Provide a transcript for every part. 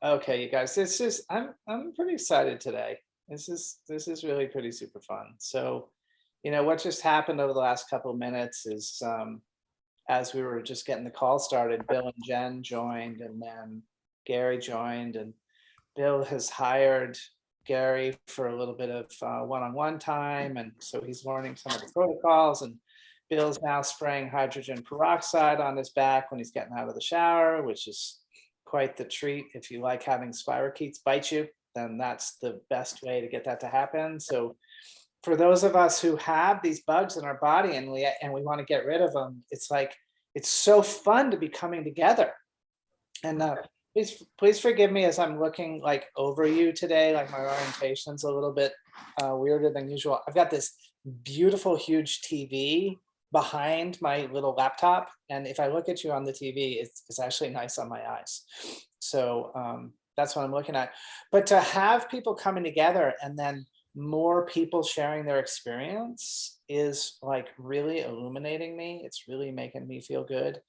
Okay, you guys, I'm pretty excited today. This is really pretty super fun. So, what just happened over the last couple of minutes is as we were just getting the call started, Bill and Jen joined, and then Gary joined, and Bill has hired Gary for a little bit of one-on-one time, and so he's learning some of the protocols. And Bill's now spraying hydrogen peroxide on his back when he's getting out of the shower, which is quite the treat. If you like having spirochetes bite you, then that's the best way to get that to happen. So for those of us who have these bugs in our body and we want to get rid of them, it's like it's so fun to be coming together. And please forgive me as I'm looking like over you today. Like my orientation's a little bit weirder than usual. I've got this beautiful huge TV behind my little laptop, and if I look at you on the TV, it's actually nice on my eyes. So that's what I'm looking at. But to have people coming together and then more people sharing their experience is like really illuminating me. It's really making me feel good.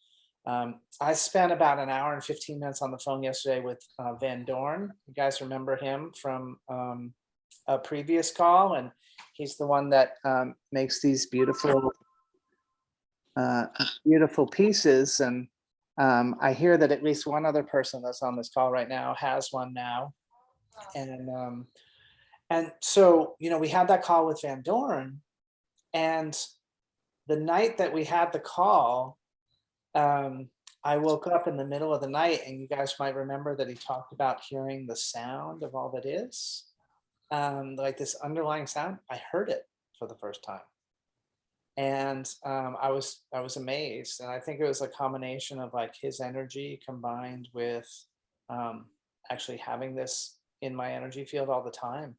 I spent about an hour and 15 minutes on the phone yesterday with Van Dorn. You guys remember him from a previous call, and he's the one that makes these beautiful pieces. And I hear that at least one other person that's on this call right now has one now. And so, we had that call with Van Dorn, and the night that we had the call, I woke up in the middle of the night, and you guys might remember that he talked about hearing the sound of all that is, like this underlying sound. I heard it for the first time, and I was amazed. And I think it was a combination of like his energy combined with actually having this in my energy field all the time.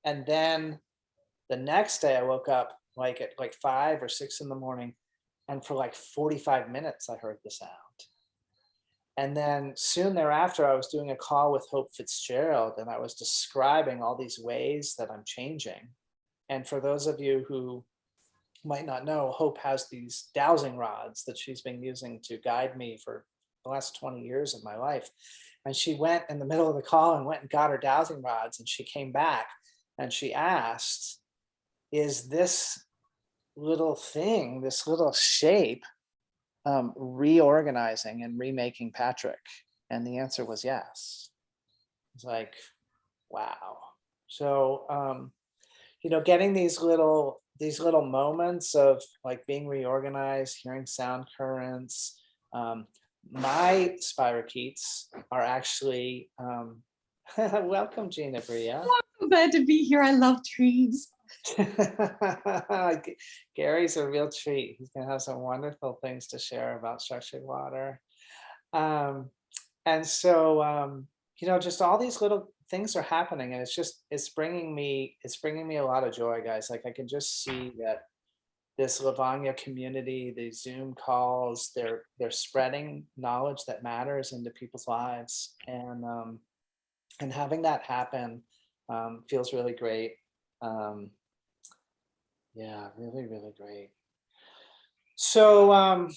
And then the next day I woke up like at like 5 or 6 in the morning, and for like 45 minutes I heard the sound. And then soon thereafter I was doing a call with Hope Fitzgerald, and I was describing all these ways that I'm changing. And for those of you who might not know, Hope has these dowsing rods that she's been using to guide me for the last 20 years of my life. And she went in the middle of the call and went and got her dowsing rods, and she came back and she asked, is this little thing, this little shape, reorganizing and remaking Patrick? And the answer was yes. It's like, wow. So, getting these little moments of like being reorganized, hearing sound currents. My spirochetes are actually, welcome, Gina Bria. I'm glad to be here. I love trees. Gary's a real treat. He's going to have some wonderful things to share about structured water. And so, just all these little things are happening, and it's bringing me a lot of joy, guys. Like I can just see that this Lavanya community, these Zoom calls, they're spreading knowledge that matters into people's lives, and having that happen feels really great. Yeah, really, really great. So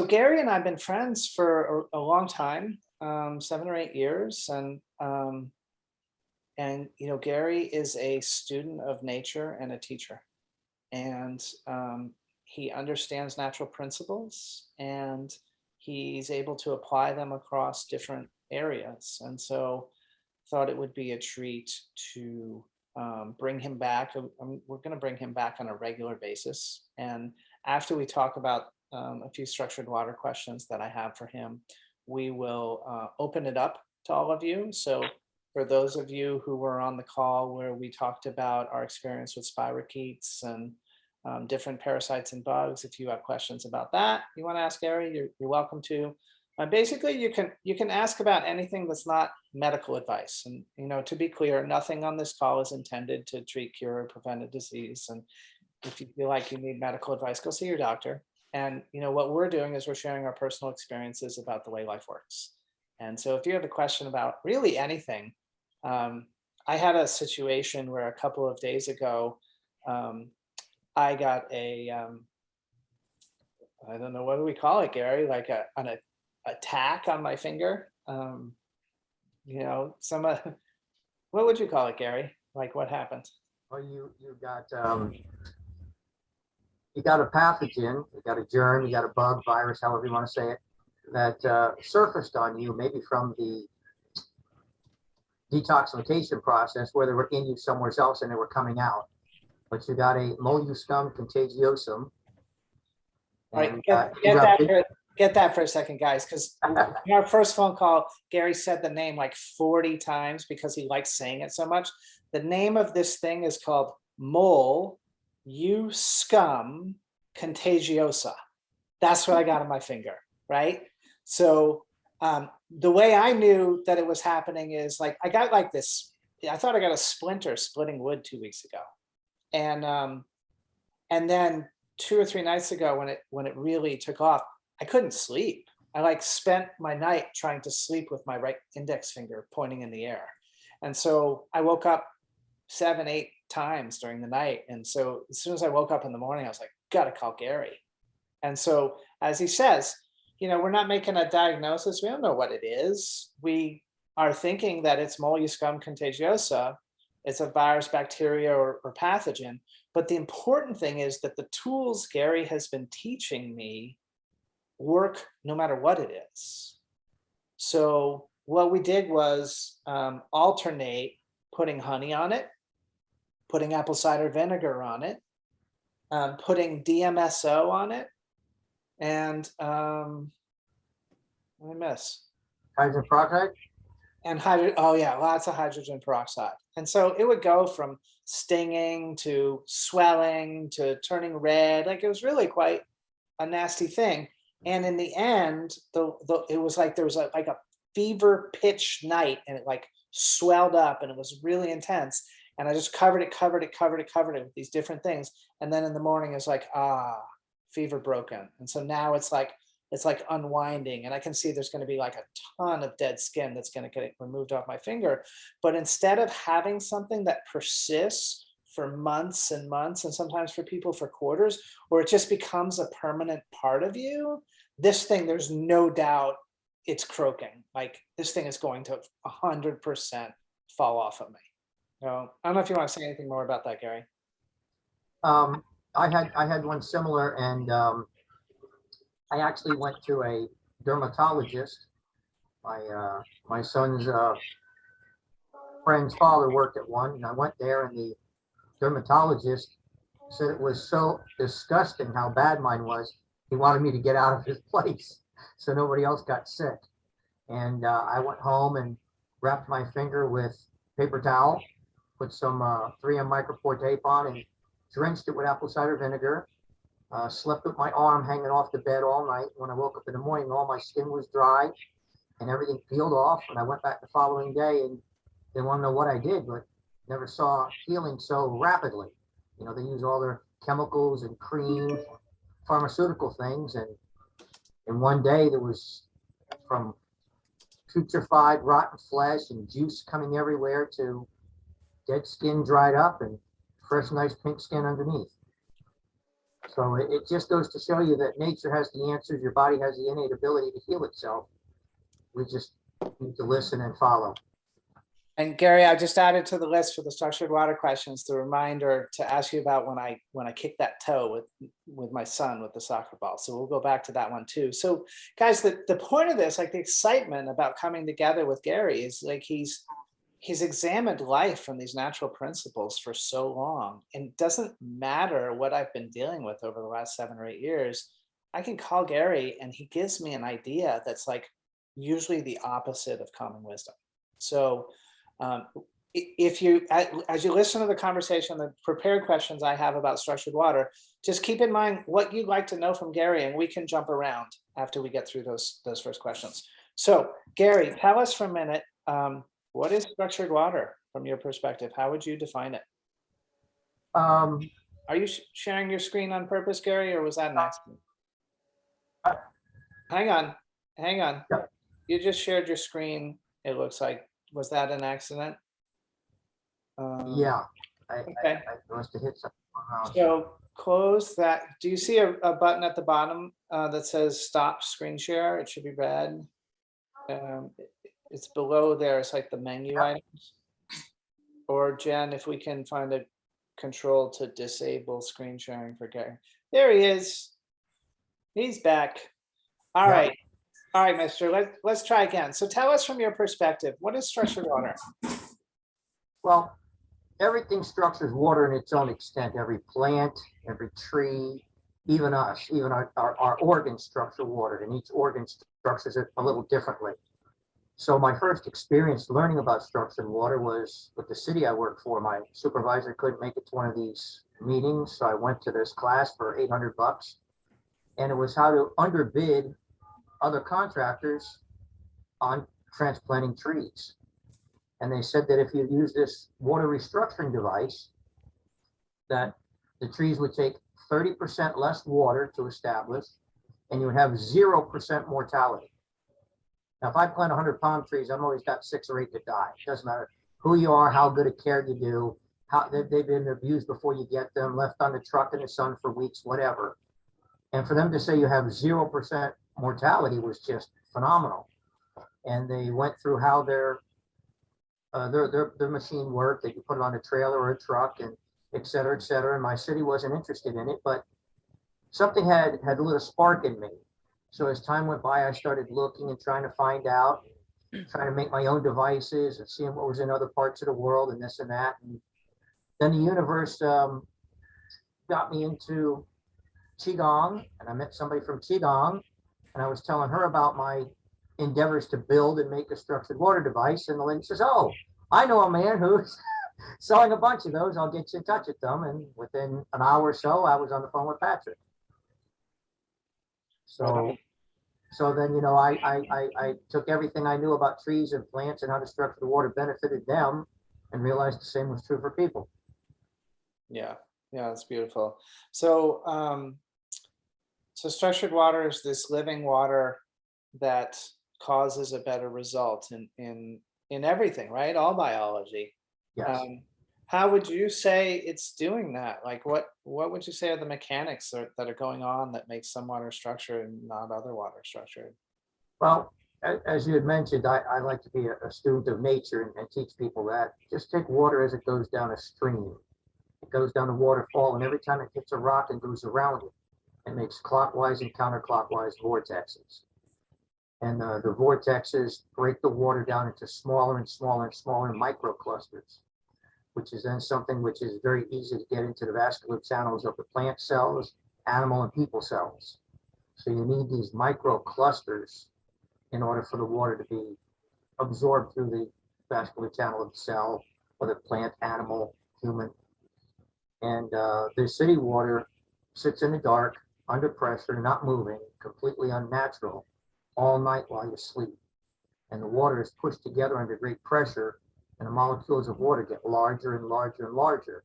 Gary and I've been friends for a long time, 7 or 8 years, and Gary is a student of nature and a teacher, and he understands natural principles, and he's able to apply them across different areas. And so thought it would be a treat to bring him back. We're going to bring him back on a regular basis. And after we talk about a few structured water questions that I have for him, we will open it up to all of you. So for those of you who were on the call where we talked about our experience with spirochetes and different parasites and bugs, if you have questions about that, you want to ask Gary, you're welcome to. Basically, you can ask about anything that's not medical advice. And to be clear, nothing on this call is intended to treat, cure, or prevent a disease. And if you feel like you need medical advice, go see your doctor. And what we're doing is we're sharing our personal experiences about the way life works. And so if you have a question about really anything, I had a situation where a couple of days ago, I got I don't know, what do we call it, Gary? Like an attack on my finger. you know, what would you call it, Gary? Like what happened? Well, you got a pathogen, you got a germ, you got a bug, virus, however you want to say it, that surfaced on you, maybe from the detoxification process where they were in you somewhere else and they were coming out. But you got a molluscum contagiosum. All right, And get that for a second, guys, because in our first phone call, Gary said the name like 40 times because he likes saying it so much. The name of this thing is called molluscum contagiosa. That's what I got on my finger, right? So the way I knew that it was happening is like I got like this. I thought I got a splinter splitting wood 2 weeks ago, and then 2 or 3 nights ago when it really took off, I couldn't sleep. I like spent my night trying to sleep with my right index finger pointing in the air, and so I woke up 7, 8 times during the night. And so as soon as I woke up in the morning, I was like, gotta call Gary. And so as he says, you know, we're not making a diagnosis. We don't know what it is. We are thinking that it's molluscum contagiosa. It's a virus, bacteria, or pathogen. But the important thing is that the tools Gary has been teaching me work no matter what it is. So what we did was alternate putting honey on it, putting apple cider vinegar on it, putting DMSO on it, and what did I miss? hydrogen peroxide. And lots of hydrogen peroxide. And so it would go from stinging to swelling to turning red. Like it was really quite a nasty thing. And in the end, it was like there was like a fever pitch night, and it like swelled up, and it was really intense. And I just covered it with these different things. And then in the morning, it's like, fever broken. And so now it's like unwinding, and I can see there's going to be like a ton of dead skin that's going to get removed off my finger. But instead of having something that persists for months and months, and sometimes for people for quarters, or it just becomes a permanent part of you, this thing, there's no doubt it's croaking. Like this thing is going to 100% fall off of me. No, I don't know if you want to say anything more about that, Gary. I had one similar, and I actually went to a dermatologist. My son's friend's father worked at one, and I went there, and the dermatologist said it was so disgusting how bad mine was. He wanted me to get out of his place so nobody else got sick. And I went home and wrapped my finger with paper towel, put some 3M micropore tape on, and drenched it with apple cider vinegar. Slept with my arm hanging off the bed all night. When I woke up in the morning, all my skin was dry and everything peeled off. And I went back the following day, and they want to know what I did, but never saw healing so rapidly. You know, they use all their chemicals and cream, pharmaceutical things. And in one day, there was from putrefied, rotten flesh and juice coming everywhere to dead skin dried up and fresh, nice pink skin underneath. So it just goes to show you that nature has the answers. Your body has the innate ability to heal itself. We just need to listen and follow. And Gary, I just added to the list for the structured water questions the reminder to ask you about when I kicked that toe with my son with the soccer ball. So we'll go back to that one too. So guys, the point of this, like the excitement about coming together with Gary, is like he's examined life from these natural principles for so long, and it doesn't matter what I've been dealing with over the last 7 or 8 years. I can call Gary and he gives me an idea that's like usually the opposite of common wisdom. So if you, as you listen to the conversation, the prepared questions I have about structured water, just keep in mind what you'd like to know from Gary, and we can jump around after we get through those first questions. So Gary, tell us for a minute, what is structured water from your perspective? How would you define it? Are you sharing your screen on purpose, Gary, or was that an accident? Hang on. Yeah. You just shared your screen, it looks like. Was that an accident? Yeah. Okay. I must have hit something. So close that. Do you see a button at the bottom that says stop screen share? It should be red. it's below there. It's like the menu Yep. items. Or Jen, if we can find a control to disable screen sharing for Gary. There he is. He's back. All Yep. right. All right, mister. Let's try again. So tell us from your perspective, what is structured water? Well, everything structures water in its own extent. Every plant, every tree, even us, even our organs structure water, and each organ structures it a little differently. So my first experience learning about structured water was with the city I worked for. My supervisor couldn't make it to one of these meetings, so I went to this class for $800, and it was how to underbid other contractors on transplanting trees. And they said that if you use this water restructuring device, that the trees would take 30% less water to establish, and you would have 0% mortality. Now, if I plant 100 palm trees, I've always got 6 or 8 to die. It doesn't matter who you are, how good a care you do, how they've been abused before you get them, left on the truck in the sun for weeks, whatever. And for them to say you have 0% mortality was just phenomenal. And they went through how their machine worked. They could put it on a trailer or a truck, and et cetera, et cetera. And my city wasn't interested in it, but something had lit a spark in me. So as time went by, I started looking and trying to find out, trying to make my own devices and seeing what was in other parts of the world and this and that. And then the universe got me into Qigong, and I met somebody from Qigong, and I was telling her about my endeavors to build and make a structured water device. And the lady says, "Oh, I know a man who's selling a bunch of those. I'll get you in touch with them." And within an hour or so, I was on the phone with Patrick. So, so then, you know, I took everything I knew about trees and plants and how to structure the water benefited them, and realized the same was true for people. Yeah, yeah, that's beautiful. So, so structured water is this living water that causes a better result in everything, right? All biology. Yes. How would you say it's doing that? Like, what would you say are the mechanics that are going on that makes some water structured and not other water structured? Well, as you had mentioned, I like to be a student of nature and teach people that. Just take water as it goes down a stream. It goes down a waterfall, and every time it hits a rock and goes around it, it makes clockwise and counterclockwise vortexes. And the vortexes break the water down into smaller and smaller and smaller microclusters, which is then something which is very easy to get into the vascular channels of the plant cells, animal and people cells. So you need these microclusters in order for the water to be absorbed through the vascular channel of the cell, whether plant, animal, human. And the city water sits in the dark, under pressure, not moving, completely unnatural, all night while you sleep. And the water is pushed together under great pressure, and the molecules of water get larger and larger and larger.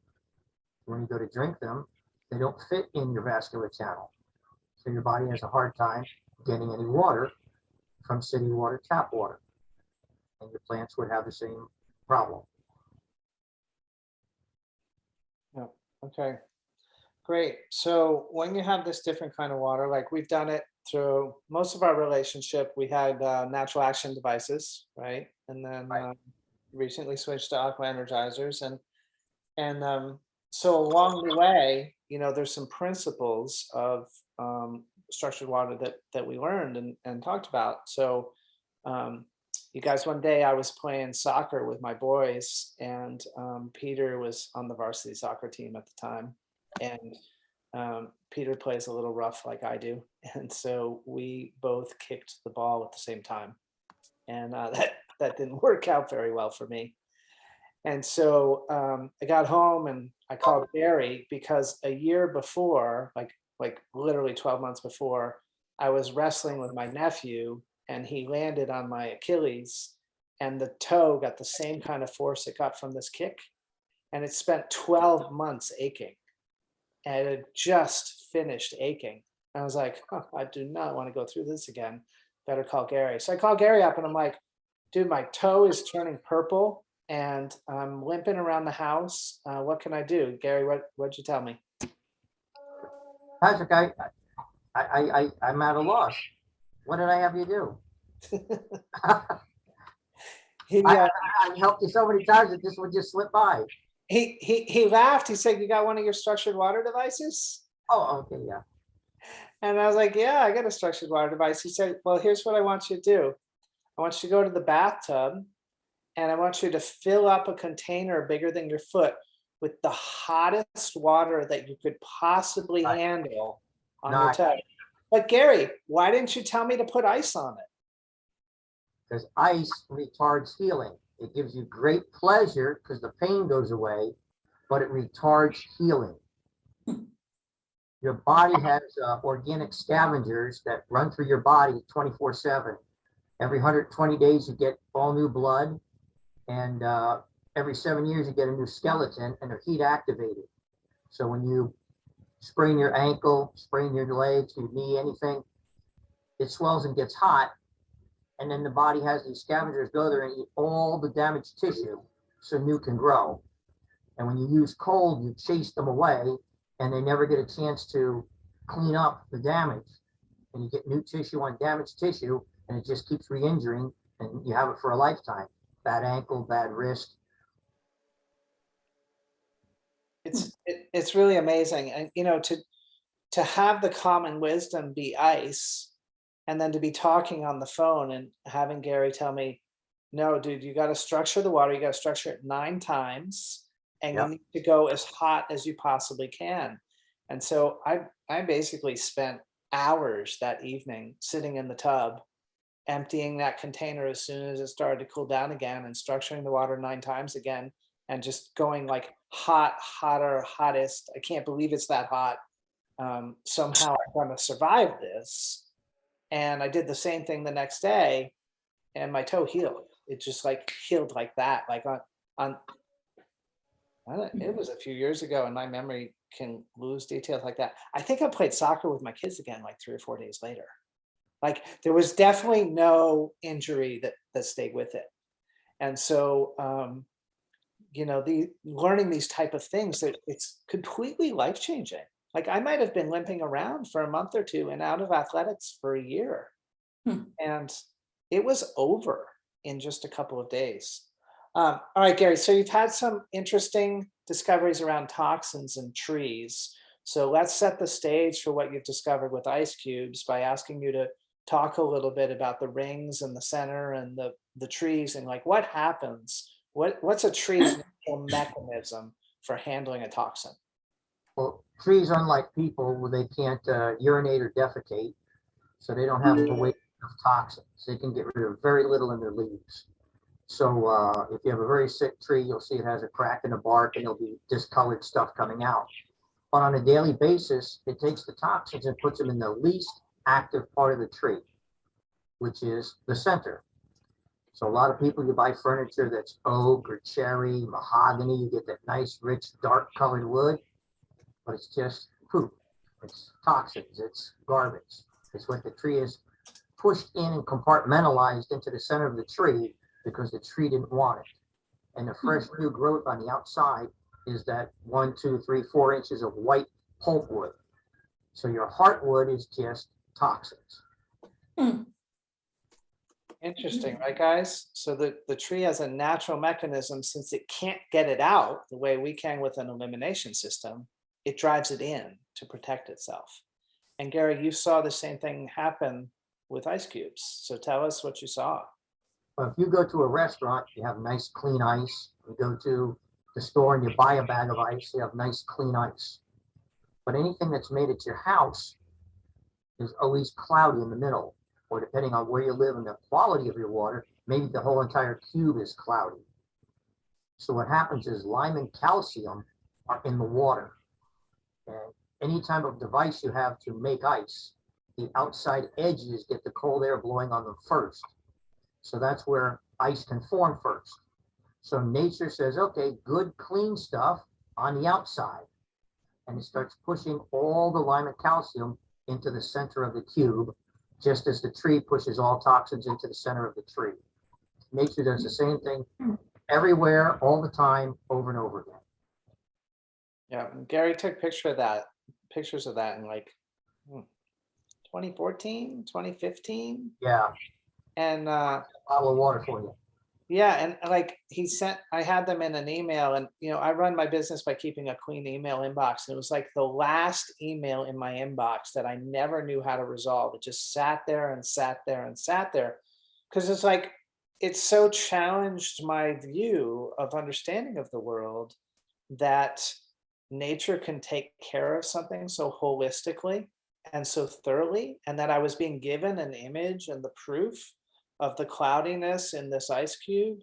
When you go to drink them, they don't fit in your vascular channel. So your body has a hard time getting any water from city water, tap water. And your plants would have the same problem. Yeah. Okay. Great. So when you have this different kind of water, like we've done it through most of our relationship, we had natural action devices, right? And then Right. recently switched to aqua energizers, and so along the way, you know, there's some principles of structured water that we learned and talked about. So you guys, one day I was playing soccer with my boys, and Peter was on the varsity soccer team at the time, and Peter plays a little rough like I do, and so we both kicked the ball at the same time, and that didn't work out very well for me. And so I got home and I called Barry because a year before, like literally 12 months before, I was wrestling with my nephew and he landed on my Achilles, and the toe got the same kind of force it got from this kick, and it spent 12 months aching, and it had just finished aching. I was like, "Huh, I do not want to go through this again. Better call Gary." So I called Gary up and I'm like, "Dude, my toe is turning purple and I'm limping around the house. What can I do?" Gary, what'd you tell me? Patrick, I'm at a loss. What did I have you do? he, I've helped you so many times that this would just slip by. he laughed. He said, "You got one of your structured water devices?" Oh, okay, yeah. And I was like, "Yeah, I got a structured water device." He said, "Well, here's what I want you to do. I want you to go to the bathtub and I want you to fill up a container bigger than your foot with the hottest water that you could possibly Right. handle on No, your tub." But Gary, why didn't you tell me to put ice on it? because ice retards healing. It gives you great pleasure because the pain goes away, but it retards healing. Your body has organic scavengers that run through your body 24/7. Every 120 days, you get all new blood, and every 7 years, you get a new skeleton, and they're heat activated. So when you sprain your ankle, sprain your legs, your knee, anything, it swells and gets hot. And then the body has these scavengers go there and eat all the damaged tissue so new can grow. And when you use cold, you chase them away and they never get a chance to clean up the damage. And you get new tissue on damaged tissue and it just keeps re-injuring and you have it for a lifetime. Bad ankle, bad wrist. It's really amazing. And to have the common wisdom be ice, and then to be talking on the phone and having Gary tell me, "No, dude, you got to structure the water. You got to structure it 9 times, and you Yep. need to go as hot as you possibly can." And so I basically spent hours that evening sitting in the tub, emptying that container as soon as it started to cool down again, and structuring the water 9 times again, and just going like hot, hotter, hottest. I can't believe it's that hot. Somehow I'm going to survive this. And I did the same thing the next day, and my toe healed. It just like healed like that, like on I don't, it was a few years ago, and my memory can lose details like that. I think I played soccer with my kids again like 3 or 4 days later. Like there was definitely no injury that stayed with it. And so the learning these type of things, that it's completely life changing. Like I might have been limping around for a month or two and out of athletics for a year. Hmm. And it was over in just a couple of days. All right, Gary, so you've had some interesting discoveries around toxins in trees. So let's set the stage for what you've discovered with ice cubes by asking you to talk a little bit about the rings and the center and the trees, and like what happens, what's a tree's natural mechanism for handling a toxin? Well, trees, unlike people, where they can't urinate or defecate, so they don't have a weight of toxins. They can get rid of very little in their leaves. So if you have a very sick tree, you'll see it has a crack in the bark and there'll be discolored stuff coming out. But on a daily basis, it takes the toxins and puts them in the least active part of the tree, which is the center. So a lot of people, you buy furniture that's oak or cherry, mahogany, you get that nice, rich, dark colored wood, but it's just poop. It's toxins, it's garbage. It's what the tree is pushed in and compartmentalized into the center of the tree because the tree didn't want it. And the fresh new growth on the outside is that 1, 2, 3, 4 inches of white pulpwood. So your heartwood is just toxins. Interesting, right, guys? So the tree has a natural mechanism. Since it can't get it out the way we can with an elimination system, it drives it in to protect itself. And Gary, you saw the same thing happen with ice cubes. So tell us what you saw. But if you go to a restaurant, you have nice clean ice. You go to the store and you buy a bag of ice, you have nice clean ice. But anything that's made at your house is always cloudy in the middle, or depending on where you live and the quality of your water, maybe the whole entire cube is cloudy. So what happens is lime and calcium are in the water. And any type of device you have to make ice, the outside edges get the cold air blowing on them first. So that's where ice can form first. So nature says, okay, good, clean stuff on the outside. And it starts pushing all the lime and calcium into the center of the cube, just as the tree pushes all toxins into the center of the tree. Nature does the same thing everywhere, all the time, over and over again. Yeah, Gary took pictures of that in like 2014, 2015. Yeah, And bottle of water for you. Yeah, and like I had them in an email, and I run my business by keeping a clean email inbox. And it was like the last email in my inbox that I never knew how to resolve. It just sat there and sat there and sat there. Because it's like it's so challenged my view of understanding of the world that nature can take care of something so holistically and so thoroughly, and that I was being given an image and the proof of the cloudiness in this ice cube,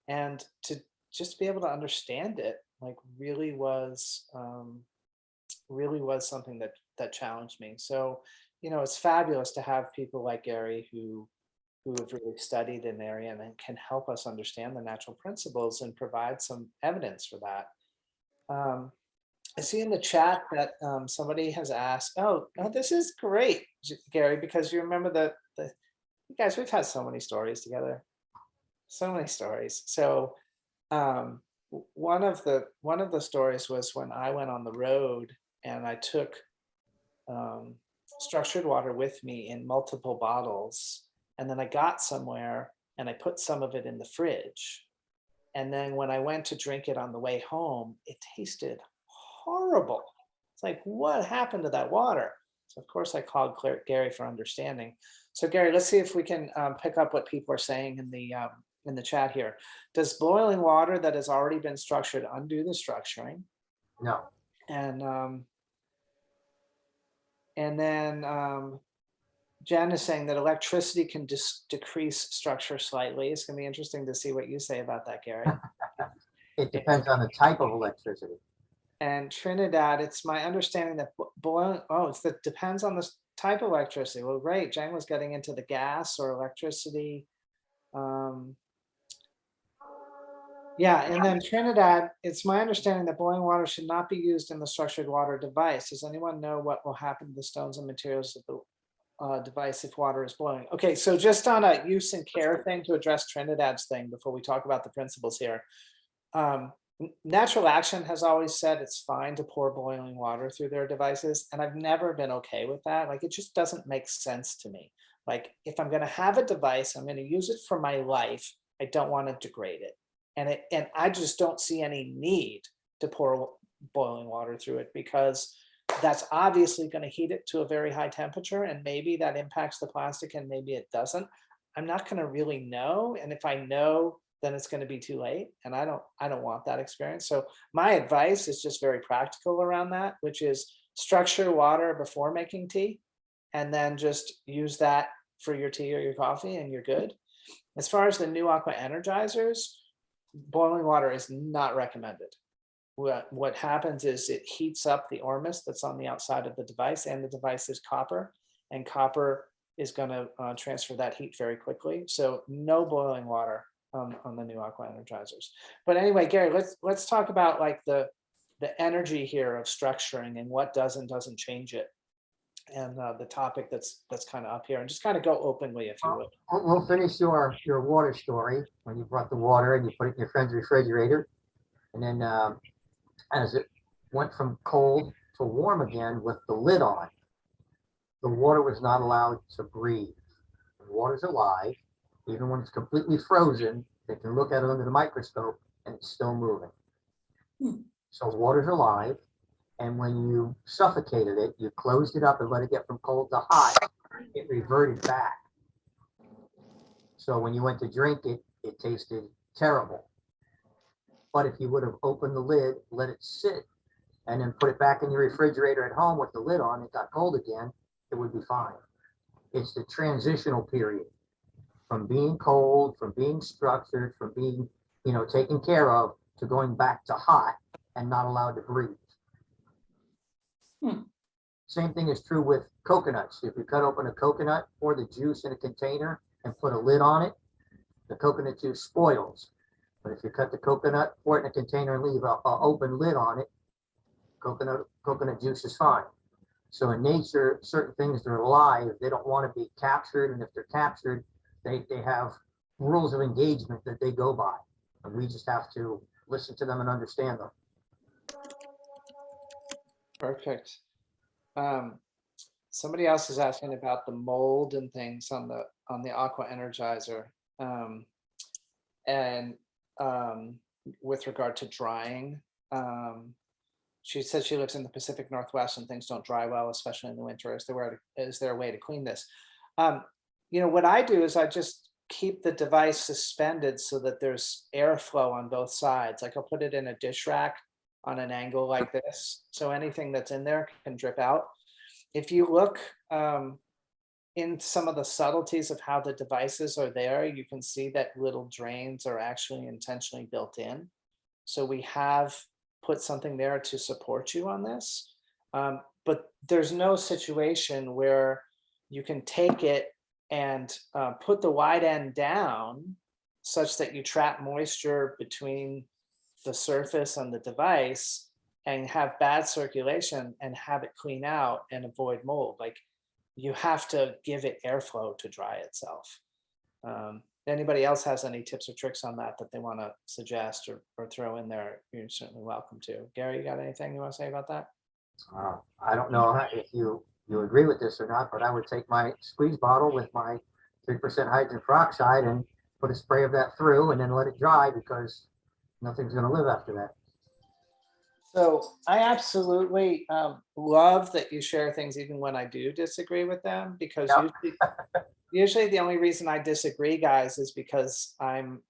and to just be able to understand it like really was something that challenged me. So it's fabulous to have people like Gary who have really studied an area and can help us understand the natural principles and provide some evidence for that. um, I see in the chat that somebody has asked, oh, this is great, Gary, because you remember the you guys, we've had so many stories together, so many stories. So one of the stories was when I went on the road and I took um, structured water with me in multiple bottles, and then I got somewhere and I put some of it in the fridge. And then when I went to drink it on the way home, it tasted horrible. It's like, what happened to that water? So of course I called Gary for understanding. So Gary, let's see if we can pick up what people are saying in the chat here. Does boiling water that has already been structured undo the structuring? No, And then Jen is saying that electricity can decrease structure slightly. It's going to be interesting to see what you say about that, Gary. it depends on the type of electricity. And Trinidad, it's my understanding that boiling, it depends on the type of electricity. Well, great. Jen was getting into the gas or electricity. Yeah, and then Trinidad, it's my understanding that boiling water should not be used in the structured water device. Does anyone know what will happen to the stones and materials of the device if water is boiling? Okay, so just on a use and care thing to address Trinidad's thing before we talk about the principles here. Natural Action has always said it's fine to pour boiling water through their devices, and I've never been okay with that. Like, it just doesn't make sense to me. Like, if I'm going to have a device, I'm going to use it for my life. I don't want to degrade it, and I just don't see any need to pour boiling water through it, because that's obviously going to heat it to a very high temperature, and maybe that impacts the plastic and maybe it doesn't. I'm not going to really know, and if I know, then it's going to be too late, and I don't want that experience. So my advice is just very practical around that, which is structure water before making tea, and then just use that for your tea or your coffee, and you're good. As far as the new aqua energizers, boiling water is not recommended. What happens is it heats up the ormus that's on the outside of the device, and the device is copper, and copper is going to transfer that heat very quickly. So no boiling water on the new aqua energizers. But anyway, Gary, let's talk about like the energy here of structuring and what does and doesn't change it, and the topic that's kind of up here, and just kind of go openly if you would. We'll finish your water story when you brought the water and you put it in your friend's refrigerator. And then as it went from cold to warm again with the lid on, the water was not allowed to breathe. The water's alive. Even when it's completely frozen, they can look at it under the microscope and it's still moving. So water's alive. And when you suffocated it, you closed it up and let it get from cold to hot, it reverted back. So when you went to drink it, it tasted terrible. But if you would have opened the lid, let it sit, and then put it back in your refrigerator at home with the lid on, it got cold again, it would be fine. It's the transitional period from being cold, from being structured, from being, taken care of, to going back to hot and not allowed to breathe. Same thing is true with coconuts. If you cut open a coconut, pour the juice in a container and put a lid on it, the coconut juice spoils. But if you cut the coconut, pour it in a container and leave an open lid on it, coconut juice is fine. So in nature, certain things that are alive, they don't want to be captured. And if they're captured, they have rules of engagement that they go by. And we just have to listen to them and understand them. Perfect. Somebody else is asking about the mold and things on the aqua energizer. and with regard to drying. She said she lives in the Pacific Northwest and things don't dry well, especially in the winter. Is there a way to clean this? Um, what I do is I just keep the device suspended so that there's airflow on both sides. Like I'll put it in a dish rack on an angle like this, so anything that's in there can drip out. If you look in some of the subtleties of how the devices are there, you can see that little drains are actually intentionally built in. So we have put something there to support you on this. But there's no situation where you can take it and put the wide end down such that you trap moisture between the surface and the device and have bad circulation and have it clean out and avoid mold. Like you have to give it airflow to dry itself. Anybody else has any tips or tricks on that they want to suggest or throw in there, you're certainly welcome to. Gary, you got anything you want to say about that? I don't know if you agree with this or not, but I would take my squeeze bottle with my 3% hydrogen peroxide and put a spray of that through and then let it dry, because nothing's going to live after that. So I absolutely love that you share things even when I do disagree with them, because Yep. usually the only reason I disagree, guys, is because I'm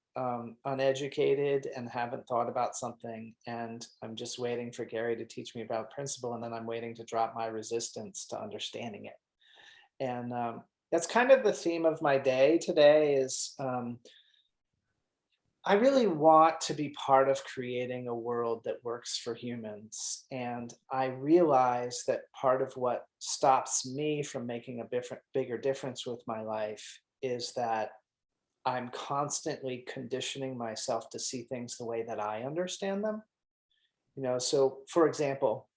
uneducated and haven't thought about something, and I'm just waiting for Gary to teach me about principle, and then I'm waiting to drop my resistance to understanding it. And that's kind of the theme of my day today is I really want to be part of creating a world that works for humans. And I realize that part of what stops me from making a bigger difference with my life is that I'm constantly conditioning myself to see things the way that I understand them. So for example,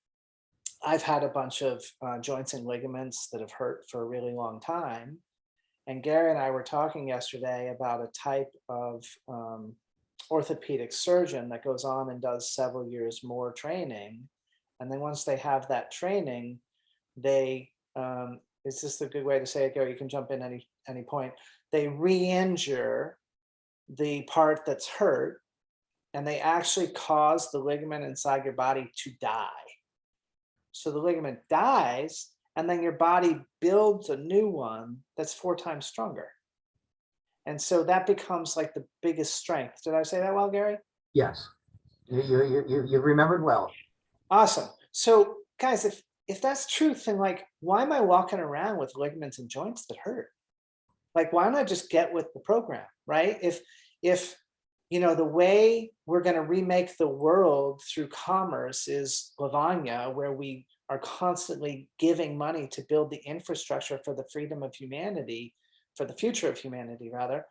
I've had a bunch of joints and ligaments that have hurt for a really long time. And Gary and I were talking yesterday about a type of orthopedic surgeon that goes on and does several years more training. And then once they have that training, they, is this a good way to say it, Gary? You can jump in any point. They re-injure the part that's hurt, and they actually cause the ligament inside your body to die. So the ligament dies, and then your body builds a new one that's 4 times stronger. And so that becomes like the biggest strength. Did I say that well, Gary? Yes, you remembered well. Awesome. So guys, if that's truth, then like, why am I walking around with ligaments and joints that hurt? Like, why don't I just get with the program, right? If the way we're going to remake the world through commerce is Lavanya, where we are constantly giving money to build the infrastructure for the freedom of humanity, for the future of humanity, rather,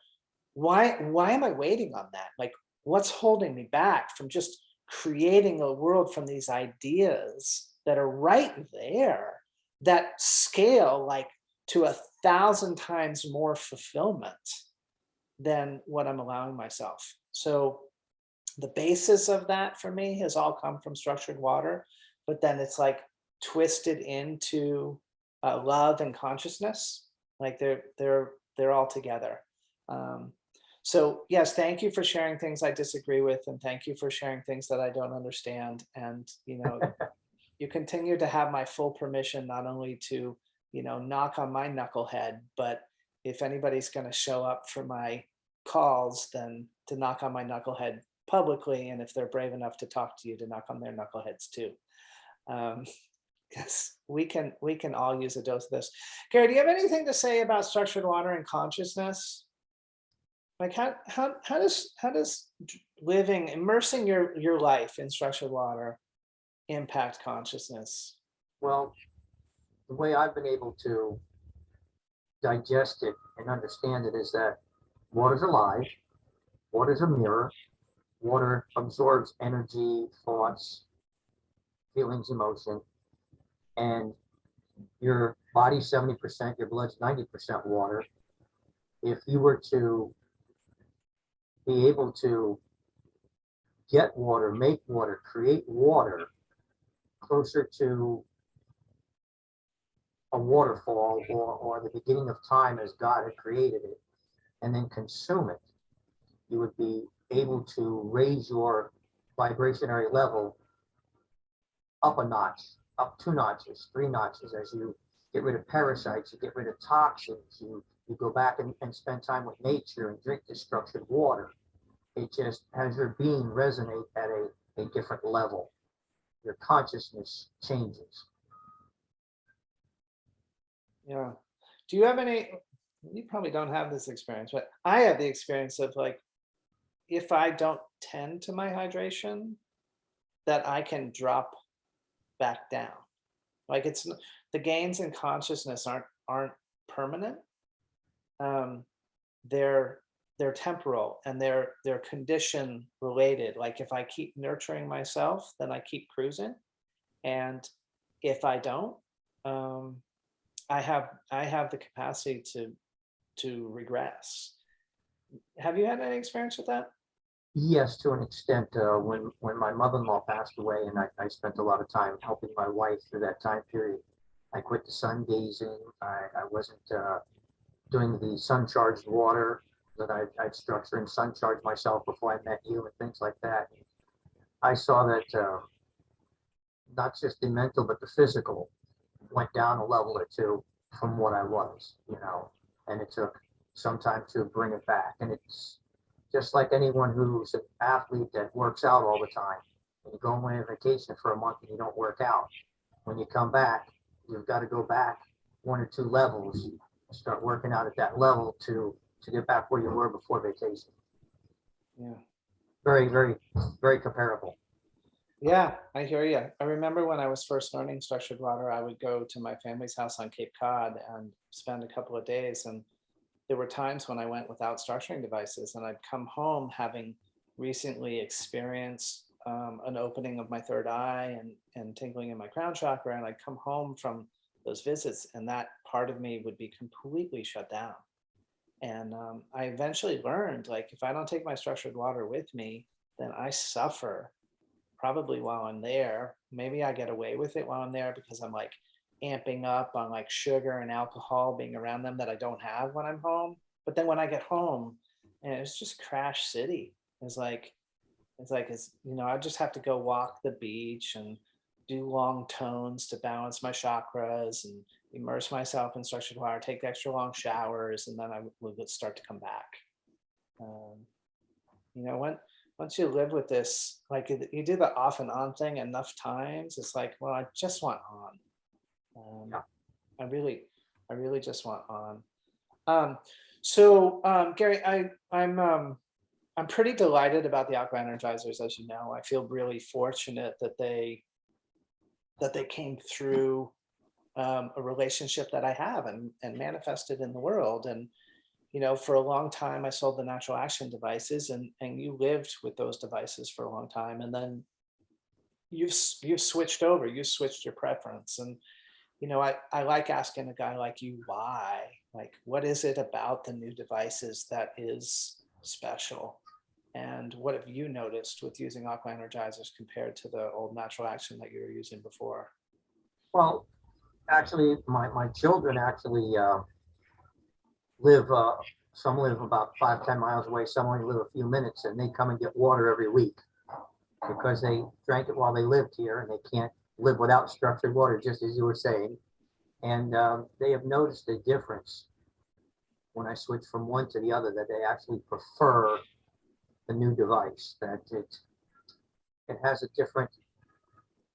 why am I waiting on that? Like, what's holding me back from just creating a world from these ideas that are right there, that scale like to 1,000 times more fulfillment than what I'm allowing myself? So the basis of that for me has all come from structured water, but then it's like twisted into love and consciousness. Like they're all together. So yes, thank you for sharing things I disagree with, and thank you for sharing things that I don't understand. And you continue to have my full permission not only to knock on my knucklehead, but if anybody's going to show up for my calls, then to knock on my knucklehead publicly, and if they're brave enough to talk to you, to knock on their knuckleheads too. Yes, we can all use a dose of this. Gary, do you have anything to say about structured water and consciousness? Like how does immersing your life in structured water impact consciousness? Well, the way I've been able to digest it and understand it is that water's alive, water's a mirror, water absorbs energy, thoughts, feelings, emotion, and your body's 70%, your blood's 90% water. If you were to be able to get water, make water, create water closer to a waterfall or the beginning of time as God had created it, and then consume it, you would be able to raise your vibrationary level up a notch, up 2 notches, 3 notches, as you get rid of parasites, you get rid of toxins, you go back and spend time with nature and drink the structured water. It just has your being resonate at a different level. Your consciousness changes. Yeah. Do you have any, you probably don't have this experience, but I have the experience of like, if I don't tend to my hydration, that I can drop back down. Like the gains in consciousness aren't permanent. Um, they're temporal and they're condition related. Like if I keep nurturing myself, then I keep cruising. And if I don't, I have the capacity to regress. Have you had any experience with that? Yes, to an extent. When my mother-in-law passed away, and I spent a lot of time helping my wife through that time period, I quit the sun gazing. I wasn't doing the sun charged water that I'd structure and sun charge myself before I met you and things like that. I saw that not just the mental but the physical went down a level or two from what I was, and it took some time to bring it back. And it's just like anyone who's an athlete that works out all the time. And you go away on vacation for a month and you don't work out. When you come back, you've got to go back 1 or 2 levels and start working out at that level to get back where you were before vacation. Yeah. Very, very, very comparable. Yeah, I hear you. I remember when I was first learning structured water, I would go to my family's house on Cape Cod and spend a couple of days. And there were times when I went without structuring devices, and I'd come home having recently experienced an opening of my third eye and tingling in my crown chakra. And I'd come home from those visits, and that part of me would be completely shut down. And I eventually learned, like, if I don't take my structured water with me, then I suffer probably while I'm there. Maybe I get away with it while I'm there because I'm like amping up on like sugar and alcohol being around them that I don't have when I'm home. But then when I get home, and it's just crash city. I just have to go walk the beach and do long tones to balance my chakras and immerse myself in structured water, take extra long showers, and then I would start to come back. Once you live with this, like you do the off and on thing enough times, it's like, well, I just want on. I really just want on. Gary, I'm pretty delighted about the Aqua Energizers, as you know. I feel really fortunate that they came through a relationship that I have and manifested in the world. And for a long time, I sold the natural action devices, and you lived with those devices for a long time. And then you've switched over, you switched your preference. And, I like asking a guy like you, why, like, what is it about the new devices that is special? And what have you noticed with using Aqua Energizers compared to the old natural action that you were using before? Well, actually, my children actually live, some live about 5-10 miles away, some only live a few minutes, and they come and get water every week because they drank it while they lived here, and they can't live without structured water, just as you were saying. And they have noticed a difference when I switch from one to the other, that they actually prefer the new device, that it has a different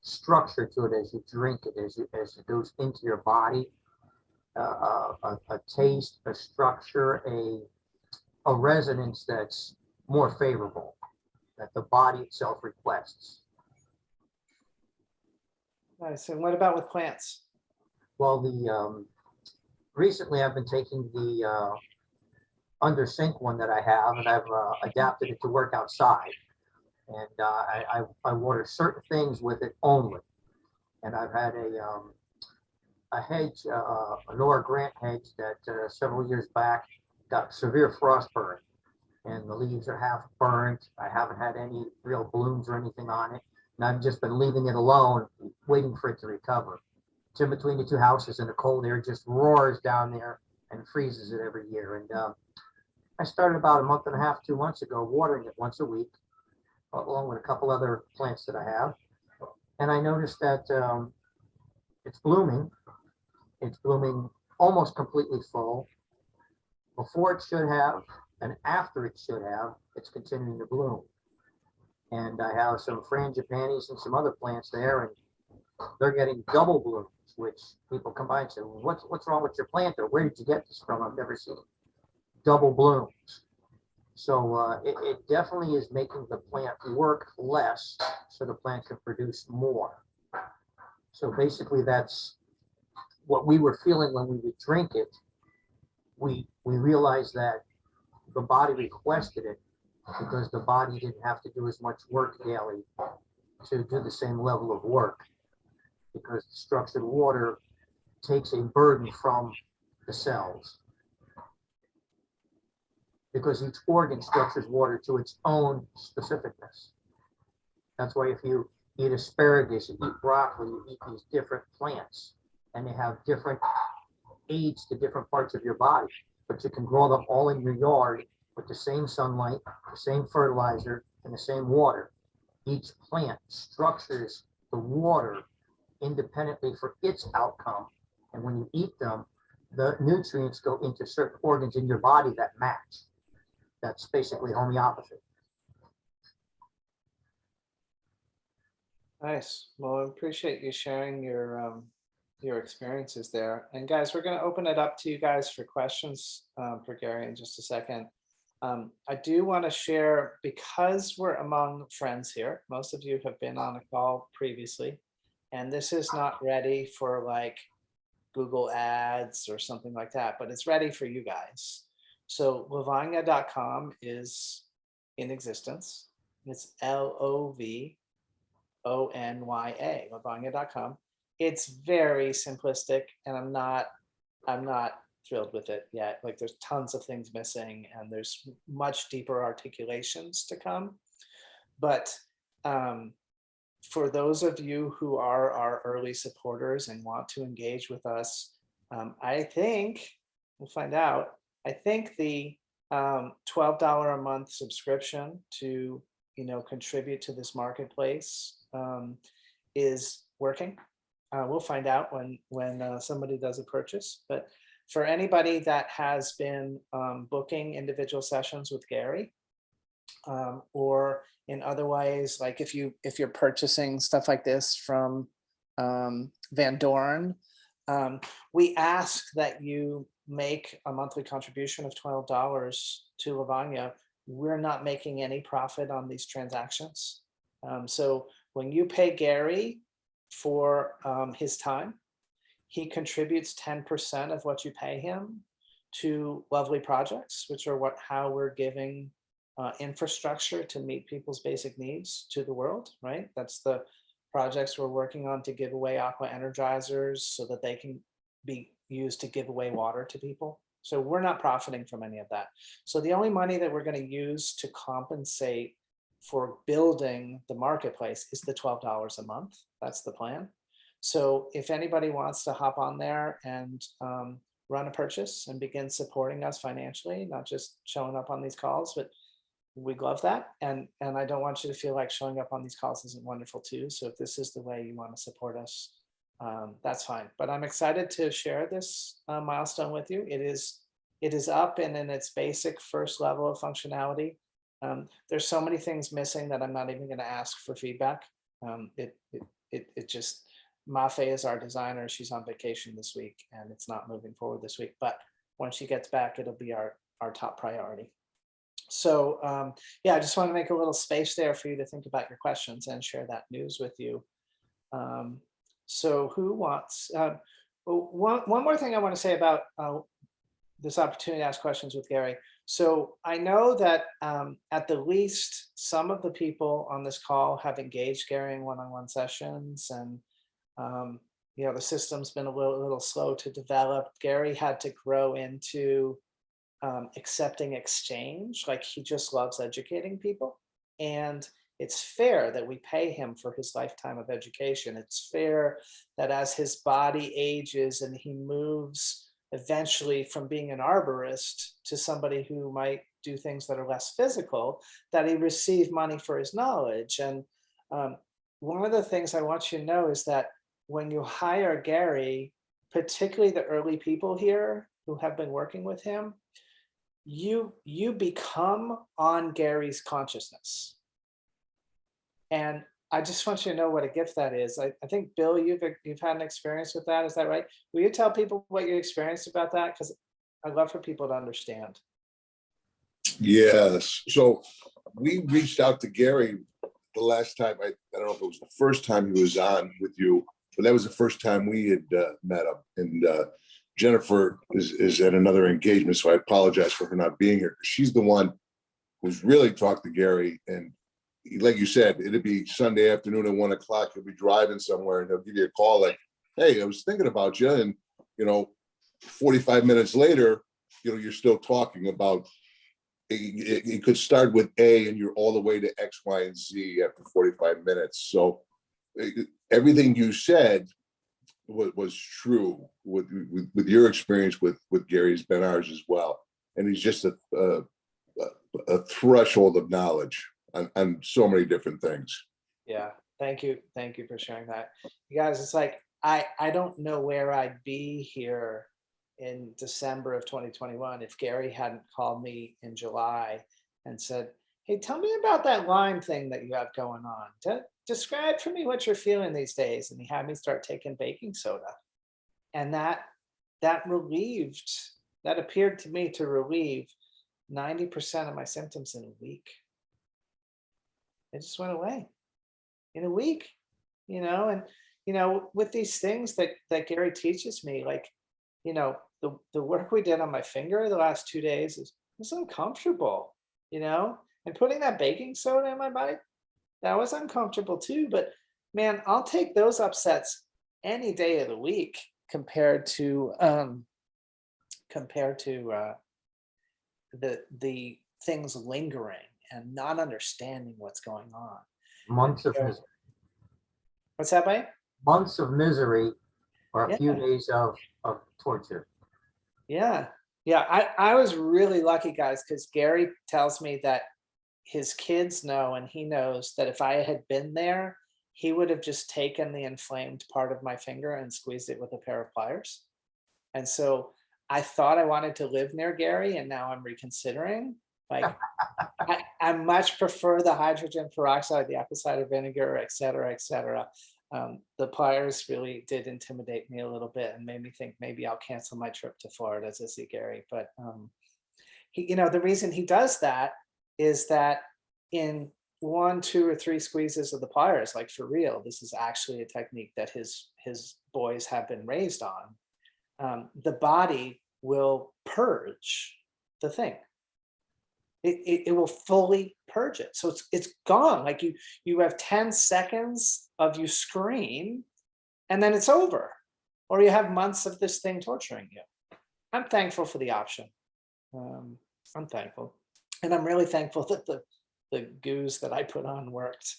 structure to it as you drink it, as it goes into your body. A taste, a structure, a resonance that's more favorable, that the body itself requests. Nice. And what about with plants? Well, recently I've been taking the under sink one that I have, and I've adapted it to work outside. And I water certain things with it only. And I've had a hedge, a Nora Grant hedge that several years back got severe frost burn, and the leaves are half burnt. I haven't had any real blooms or anything on it, and I've just been leaving it alone, waiting for it to recover. It's in between the two houses, and the cold air just roars down there and freezes it every year. And I started about a month and a half, 2 months ago, watering it once a week, along with a couple other plants that I have. And I noticed that it's blooming. It's blooming almost completely full. Before it should have, and after it should have, it's continuing to bloom. And I have some frangipanis and some other plants there, and they're getting double blooms, which people come by and say, well, what's wrong with your plant? Or where did you get this from? I've never seen double blooms. So it definitely is making the plant work less so the plant can produce more. So basically that's what we were feeling when we would drink it. We realized that the body requested it because the body didn't have to do as much work daily to do the same level of work, because the structured water takes a burden from the cells, because each organ structures water to its own specificness. That's why if you eat asparagus, you eat broccoli, you eat these different plants, and they have different aids to different parts of your body, but you can grow them all in your yard with the same sunlight, the same fertilizer, and the same water. Each plant structures the water independently for its outcome. And when you eat them, the nutrients go into certain organs in your body that match. That's basically homeopathy. Nice. Well, I appreciate you sharing your experiences there. And guys, we're going to open it up to you guys for questions for Gary in just a second. I do want to share, because we're among friends here, most of you have been on a call previously, and this is not ready for like Google ads or something like that, but it's ready for you guys. So Lavanya.com is in existence. It's L-O-V-O-N-Y-A, Lavanya.com. It's very simplistic, and I'm not thrilled with it yet. Like, there's tons of things missing, and there's much deeper articulations to come. But for those of you who are our early supporters and want to engage with us, I think, we'll find out, I think the $12 a month subscription to, contribute to this marketplace is working. We'll find out when somebody does a purchase. But for anybody that has been booking individual sessions with Gary, or in other ways, like if you're purchasing stuff like this from Van Doren, we ask that you make a monthly contribution of $12 to Lavanya. We're not making any profit on these transactions. So when you pay Gary for his time, he contributes 10% of what you pay him to lovely projects, which are how we're giving infrastructure to meet people's basic needs to the world, right? That's the projects we're working on to give away aqua energizers so that they can be used to give away water to people. So we're not profiting from any of that. So the only money that we're going to use to compensate for building the marketplace is the $12 a month. That's the plan. So if anybody wants to hop on there and run a purchase and begin supporting us financially, not just showing up on these calls, but we'd love that. And I don't want you to feel like showing up on these calls isn't wonderful too. So if this is the way you want to support us, that's fine. But I'm excited to share this milestone with you. It is up and in its basic first level of functionality. There's so many things missing that I'm not even going to ask for feedback. It just, Mafe is our designer. She's on vacation this week and it's not moving forward this week. But when she gets back, it'll be our top priority. So yeah, I just want to make a little space there for you to think about your questions and share that news with you. So who wants, one more thing I want to say about this opportunity to ask questions with Gary. So I know that at the least some of the people on this call have engaged Gary in one-on-one sessions, and the system's been a little slow to develop. Gary had to grow into accepting exchange. Like, he just loves educating people, and it's fair that we pay him for his lifetime of education. It's fair that as his body ages and he moves eventually from being an arborist to somebody who might do things that are less physical, that he received money for his knowledge. And one of the things I want you to know is that when you hire Gary, particularly the early people here who have been working with him, you become on Gary's consciousness. And I just want you to know what a gift that is. I think, Bill, you've had an experience with that. Is that right? Will you tell people what you experienced about that? Because I'd love for people to understand. Yes. So we reached out to Gary the last time. I don't know if it was the first time he was on with you, but that was the first time we had met him. And Jennifer is at another engagement, so I apologize for her not being here. She's the one who's really talked to Gary. And like you said, it'd be Sunday afternoon at 1 o'clock. He'll be driving somewhere and he'll give you a call like, hey, I was thinking about you. And, 45 minutes later, you're still talking about, it could start with A and you're all the way to X, Y, and Z after 45 minutes. So everything you said was true with your experience with Gary has been ours as well. And he's just a threshold of knowledge on so many different things. Yeah, thank you for sharing that. You guys, it's like I don't know where I'd be here in December of 2021 if Gary hadn't called me in July and said, hey, tell me about that Lyme thing that you have going on. Describe for me what you're feeling these days. And he had me start taking baking soda. And that appeared to me to relieve 90% of my symptoms in a week. It just went away in a week, and, with these things that Gary teaches me, like, the work we did on my finger the last 2 days was uncomfortable, and putting that baking soda in my body, that was uncomfortable too. But man, I'll take those upsets any day of the week compared to the things lingering and not understanding what's going on. Months of misery. What's that, Mike? Months of misery or a few Yeah. days of torture. Yeah. I was really lucky, guys, because Gary tells me that his kids know, and he knows that if I had been there, he would have just taken the inflamed part of my finger and squeezed it with a pair of pliers. And so I thought I wanted to live near Gary, and now I'm reconsidering. Like, I much prefer the hydrogen peroxide, the apple cider vinegar, et cetera, et cetera. The pliers really did intimidate me a little bit and made me think maybe I'll cancel my trip to Florida to see Gary. But he, the reason he does that is that in 1, 2, or 3 squeezes of the pliers, like for real, this is actually a technique that his boys have been raised on. The body will purge the thing. It will fully purge it. So it's gone. Like you have 10 seconds of you scream and then it's over. Or you have months of this thing torturing you. I'm thankful for the option. I'm thankful. And I'm really thankful that the goos that I put on worked.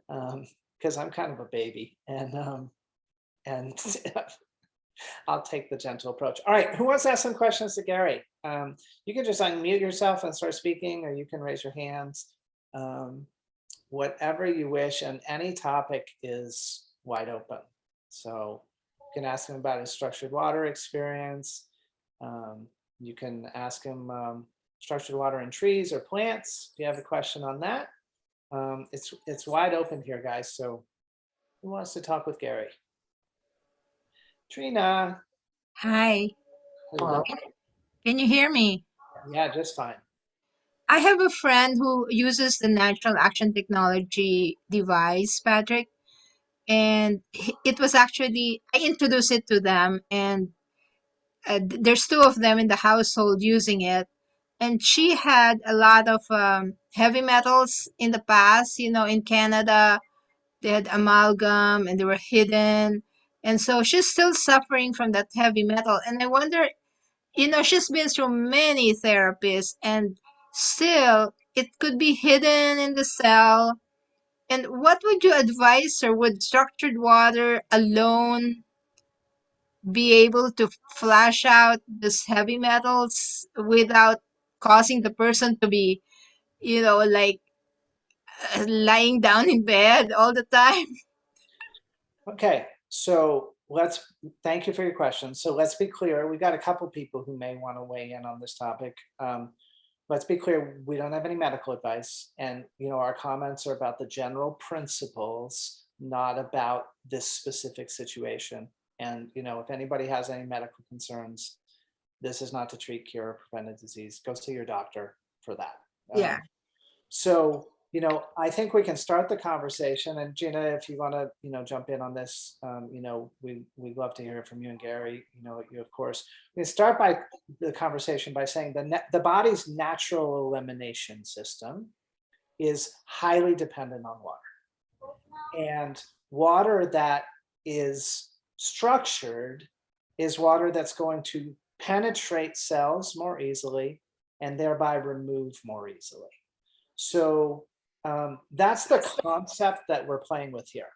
Because I'm kind of a baby. And I'll take the gentle approach. All right, who wants to ask some questions to Gary? You can just unmute yourself and start speaking, or you can raise your hands. Whatever you wish, and any topic is wide open. So you can ask him about his structured water experience. You can ask him structured water in trees or plants. If you have a question on that, it's wide open here, guys. So who wants to talk with Gary? Trina. Hi, Hello. can you hear me? Yeah, just fine. I have a friend who uses the natural action technology device, Patrick, and it was actually, I introduced it to them, and there's 2 of them in the household using it. And she had a lot of heavy metals in the past, in Canada. They had amalgam and they were hidden. And so she's still suffering from that heavy metal. And I wonder, she's been through many therapies and still it could be hidden in the cell. And what would you advise her? Would structured water alone be able to flush out these heavy metals without causing the person to be, like lying down in bed all the time. Okay, so thank you for your question. So let's be clear, we got a couple people who may want to weigh in on this topic. Let's be clear, we don't have any medical advice, and our comments are about the general principles, not about this specific situation. And if anybody has any medical concerns, this is not to treat, cure, or prevent a disease. Go see your doctor for that. Yeah. So, I think we can start the conversation. And Gina, if you want to, jump in on this, we'd love to hear from you and Gary. You of course. We can start by the conversation by saying the body's natural elimination system is highly dependent on water, and water that is structured is water that's going to penetrate cells more easily and thereby remove more easily. So that's the concept that we're playing with here.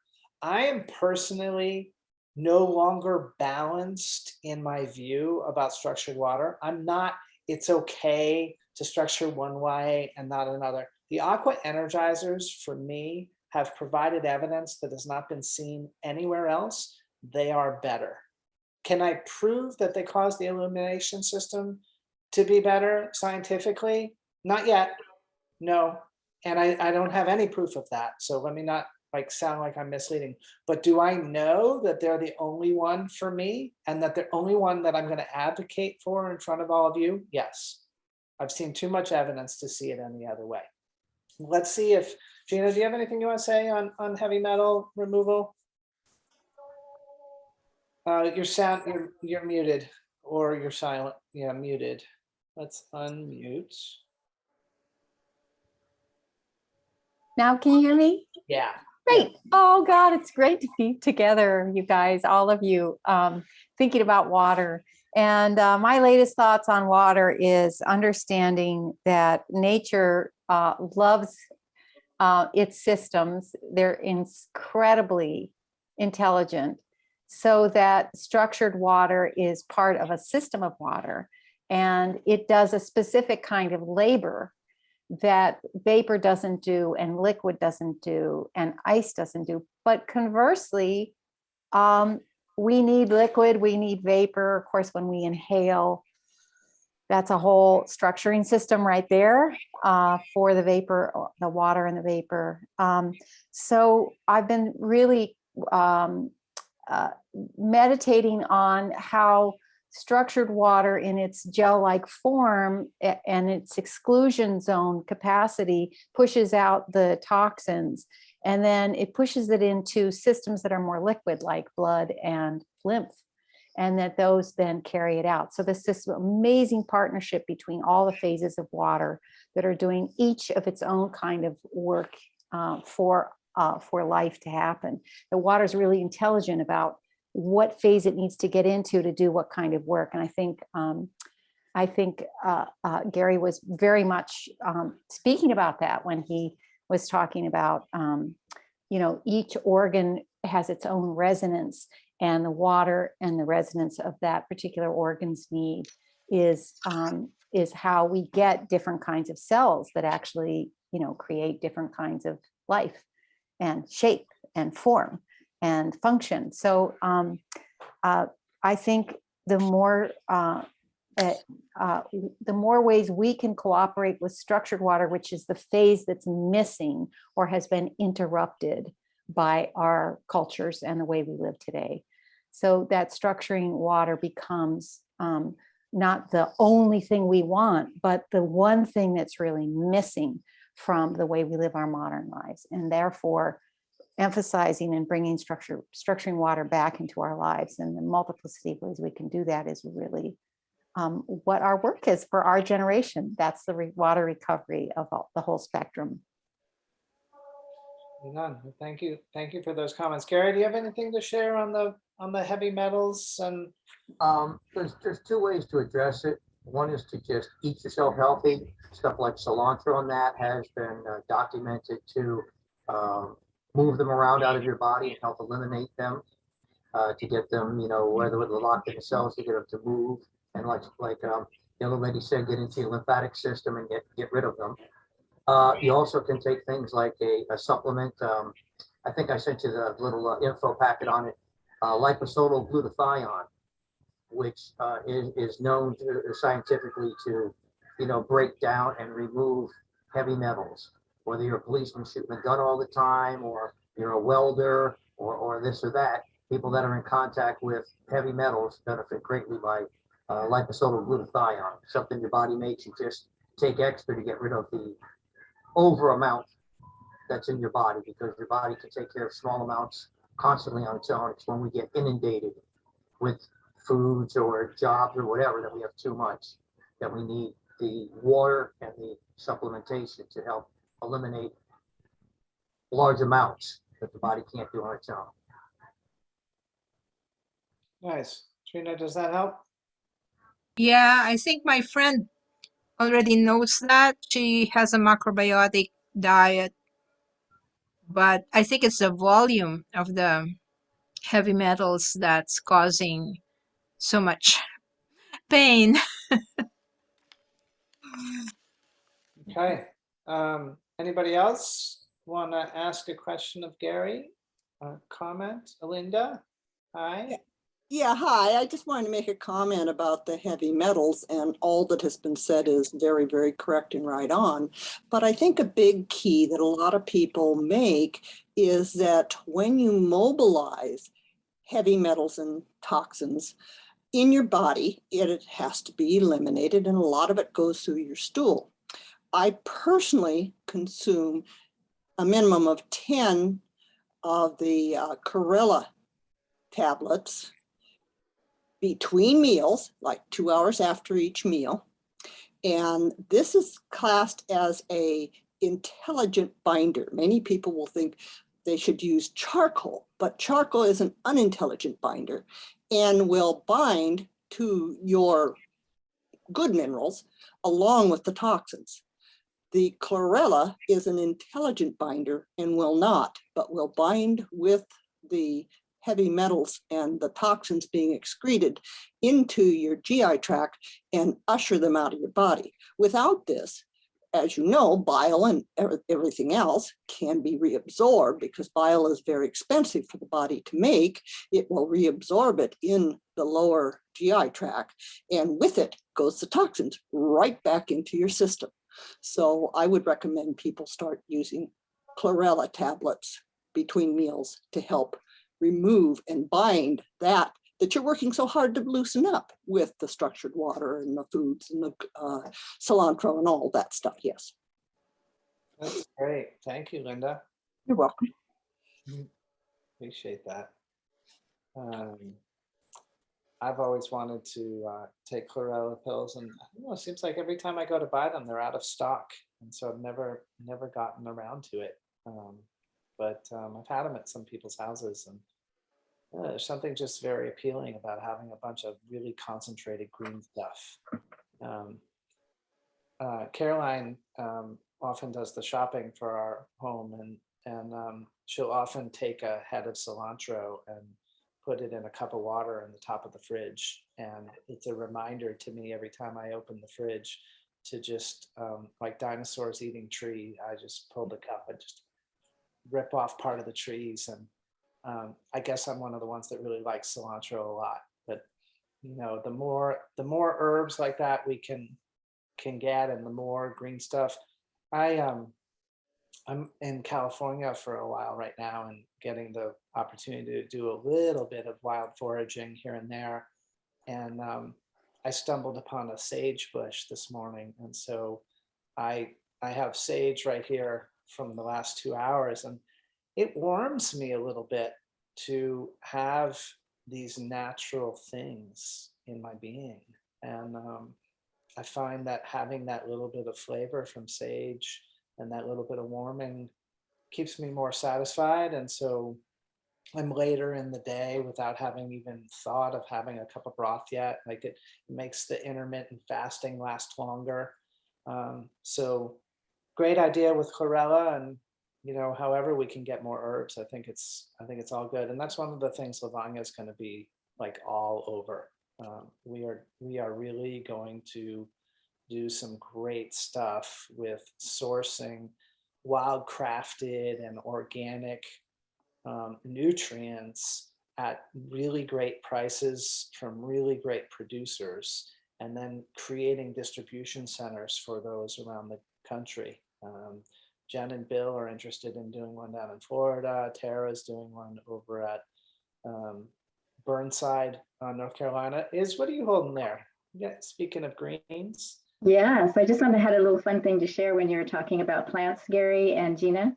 I am personally no longer balanced in my view about structured water. I'm not, it's okay to structure one way and not another. The aqua energizers for me have provided evidence that has not been seen anywhere else. They are better. Can I prove that they cause the illumination system to be better scientifically? Not yet, no. And I don't have any proof of that. So let me not sound like I'm misleading, but do I know that they're the only one for me and that they're only one that I'm going to advocate for in front of all of you? Yes. I've seen too much evidence to see it any other way. Let's see if, Gina, do you have anything you want to say on heavy metal removal? You're muted, or you're silent. Yeah, muted. Let's unmute. Now, can you hear me? Yeah. Great. Oh God, it's great to be together, you guys, all of you, thinking about water. And my latest thoughts on water is understanding that nature loves its systems. They're incredibly intelligent, so that structured water is part of a system of water, and it does a specific kind of labor that vapor doesn't do, and liquid doesn't do, and ice doesn't do. But conversely, we need liquid, we need vapor. Of course, when we inhale, that's a whole structuring system right there for the vapor, the water and the vapor. So I've been really meditating on how structured water in its gel-like form and its exclusion zone capacity pushes out the toxins, and then it pushes it into systems that are more liquid, like blood and lymph, and that those then carry it out. So this is an amazing partnership between all the phases of water that are doing each of its own kind of work for life to happen. The water is really intelligent about what phase it needs to get into to do what kind of work. And I think Gary was very much speaking about that when he was talking about, each organ has its own resonance, and the water and the resonance of that particular organ's need is how we get different kinds of cells that actually, create different kinds of life and shape and form and function. So I think the more ways we can cooperate with structured water, which is the phase that's missing or has been interrupted by our cultures and the way we live today. So that structuring water becomes not the only thing we want, but the one thing that's really missing from the way we live our modern lives. And therefore, emphasizing and bringing structuring water back into our lives, and the multiplicity of ways we can do that is really what our work is for our generation. That's the water recovery of the whole spectrum. None. Thank you for those comments. Gary, do you have anything to share on the heavy metals? And there's two ways to address it. One is to just eat yourself healthy. Stuff like cilantro and that has been documented to move them around out of your body and help eliminate them, to get them, whether they're locked in the cells, to get them to move. And The other lady said get into your lymphatic system and get rid of them. You also can take things like a supplement. I think I sent you the little info packet on it. Liposomal glutathione, which is known scientifically to, break down and remove heavy metals. Whether you're a policeman shooting a gun all the time, or you're a welder, or this or that, people that are in contact with heavy metals benefit greatly by liposomal glutathione, something your body makes. You just take extra to get rid of the over amount that's in your body, because your body can take care of small amounts constantly on its own. It's when we get inundated with foods or jobs or whatever that we have too much, that we need the water and the supplementation to help eliminate large amounts that the body can't do on its own. Nice. Trina, does that help? Yeah, I think my friend already knows that. She has a macrobiotic diet, but I think it's the volume of the heavy metals that's causing so much pain. Okay. Anybody else want to ask a question of Gary? Comment? Linda? Hi. Yeah, hi. I just wanted to make a comment about the heavy metals, and all that has been said is very, very correct and right on. But I think a big key that a lot of people make is that when you mobilize heavy metals and toxins in your body, it has to be eliminated, and a lot of it goes through your stool. I personally consume a minimum of 10 of the chlorella tablets between meals, like 2 hours after each meal. And this is classed as a intelligent binder. Many people will think they should use charcoal, but charcoal is an unintelligent binder and will bind to your good minerals along with the toxins. The chlorella is an intelligent binder and will not, but will bind with the heavy metals and the toxins being excreted into your GI tract and usher them out of your body. Without this, as you know, bile and everything else can be reabsorbed, because bile is very expensive for the body to make. It will reabsorb it in the lower GI tract, and with it goes the toxins right back into your system. So I would recommend people start using chlorella tablets between meals to help remove and bind that you're working so hard to loosen up with the structured water and the foods and the cilantro and all that stuff. Yes. That's great. Thank you, Linda. You're welcome. Appreciate that. I've always wanted to take chlorella pills, and I don't know, it seems like every time I go to buy them, they're out of stock, and so I've never gotten around to it. But I've had them at some people's houses, and there's something just very appealing about having a bunch of really concentrated green stuff. Caroline often does the shopping for our home, and she'll often take a head of cilantro and put it in a cup of water in the top of the fridge. And it's a reminder to me every time I open the fridge to just, like dinosaurs eating tree, I just pull the cup and just rip off part of the trees. And I guess I'm one of the ones that really likes cilantro a lot. But the more herbs like that we can get, and the more green stuff. I'm in California for a while right now, and getting the opportunity to do a little bit of wild foraging here and there. And I stumbled upon a sage bush this morning, and so I have sage right here from the last 2 hours, and it warms me a little bit to have these natural things in my being. And I find that having that little bit of flavor from sage and that little bit of warming keeps me more satisfied. And so I'm later in the day without having even thought of having a cup of broth yet. Like it makes the intermittent fasting last longer. So great idea with chlorella, and however we can get more herbs, I think it's all good. And that's one of the things Lavanya is going to be like all over. We are really going to do some great stuff with sourcing wild crafted and organic nutrients at really great prices from really great producers, and then creating distribution centers for those around the country. Jen and Bill are interested in doing one down in Florida. Tara's doing one over at Burnside, North Carolina. What are you holding there? Yeah, speaking of greens. Yeah, so I just wanted to have a little fun thing to share when you were talking about plants, Gary and Gina.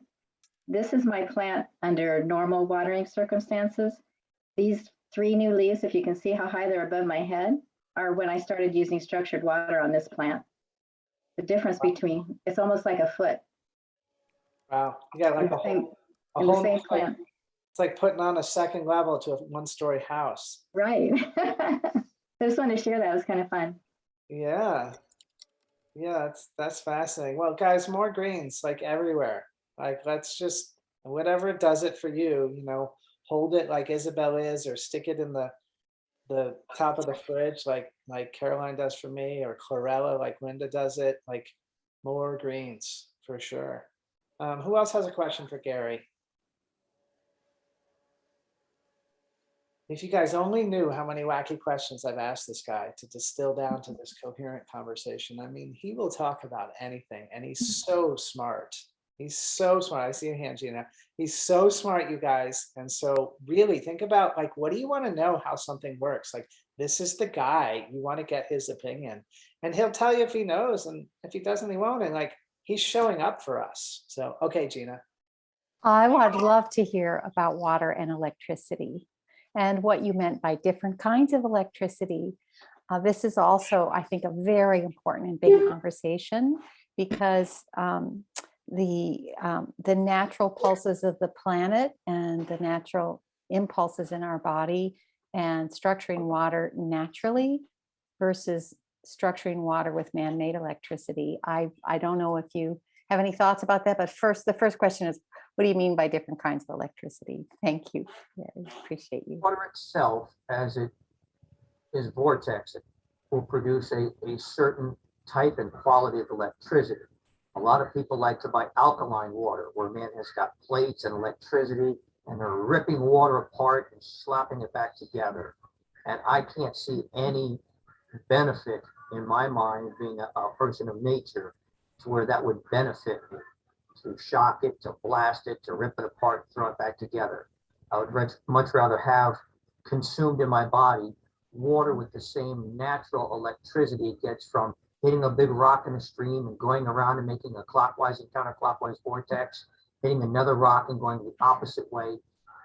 This is my plant under normal watering circumstances. These 3 new leaves, if you can see how high they're above my head, are when I started using structured water on this plant. The difference between, it's almost like a foot. Wow, you got like in the same plant. It's like putting on a second level to a 1-story house. Right. I just wanted to share that. It was kind of fun. Yeah. Yeah, that's fascinating. Well, guys, more greens like everywhere. Like, let's just, whatever does it for you, hold it like Isabel is, or stick it in the top of the fridge like Caroline does for me, or chlorella like Linda does it. Like, more greens for sure. Who else has a question for Gary? If you guys only knew how many wacky questions I've asked this guy to distill down to this coherent conversation. I mean, he will talk about anything, and he's so smart. He's so smart. I see a hand, Gina. He's so smart, you guys. And so really think about, like, what do you want to know how something works? Like, this is the guy. You want to get his opinion. And he'll tell you if he knows, and if he doesn't, he won't. And like, he's showing up for us. So, okay, Gina. I would love to hear about water and electricity and what you meant by different kinds of electricity. This is also, I think, a very important and big conversation, because the natural pulses of the planet and the natural impulses in our body, and structuring water naturally versus structuring water with man-made electricity. I don't know if you have any thoughts about that, but the first question is, what do you mean by different kinds of electricity? Thank you. Yeah, I appreciate you. Water itself, as it is vortex, it will produce a certain type and quality of electricity. A lot of people like to buy alkaline water, where man has got plates and electricity, and they're ripping water apart and slapping it back together. And I can't see any benefit in my mind, being a person of nature, to where that would benefit me. To shock it, to blast it, to rip it apart, throw it back together. I would much rather have consumed in my body water with the same natural electricity it gets from hitting a big rock in a stream and going around and making a clockwise and counterclockwise vortex, hitting another rock and going the opposite way.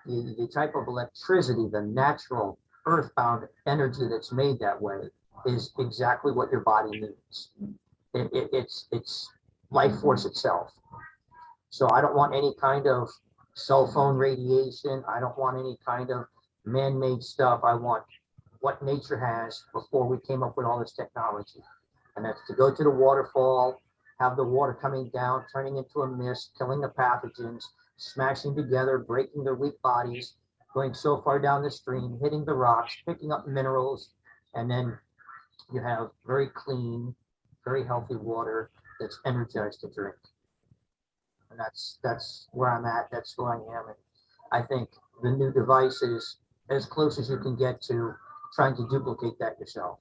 The type of electricity, the natural earthbound energy that's made that way, is exactly what your body needs. It's life force itself. So I don't want any kind of cell phone radiation. I don't want any kind of man-made stuff. I want what nature has before we came up with all this technology. And that's to go to the waterfall, have the water coming down, turning into a mist, killing the pathogens, smashing together, breaking their weak bodies, going so far down the stream, hitting the rocks, picking up minerals, and then you have very clean, very healthy water that's energized to drink. And that's where I'm at. That's who I am. And I think the new device is as close as you can get to trying to duplicate that yourself.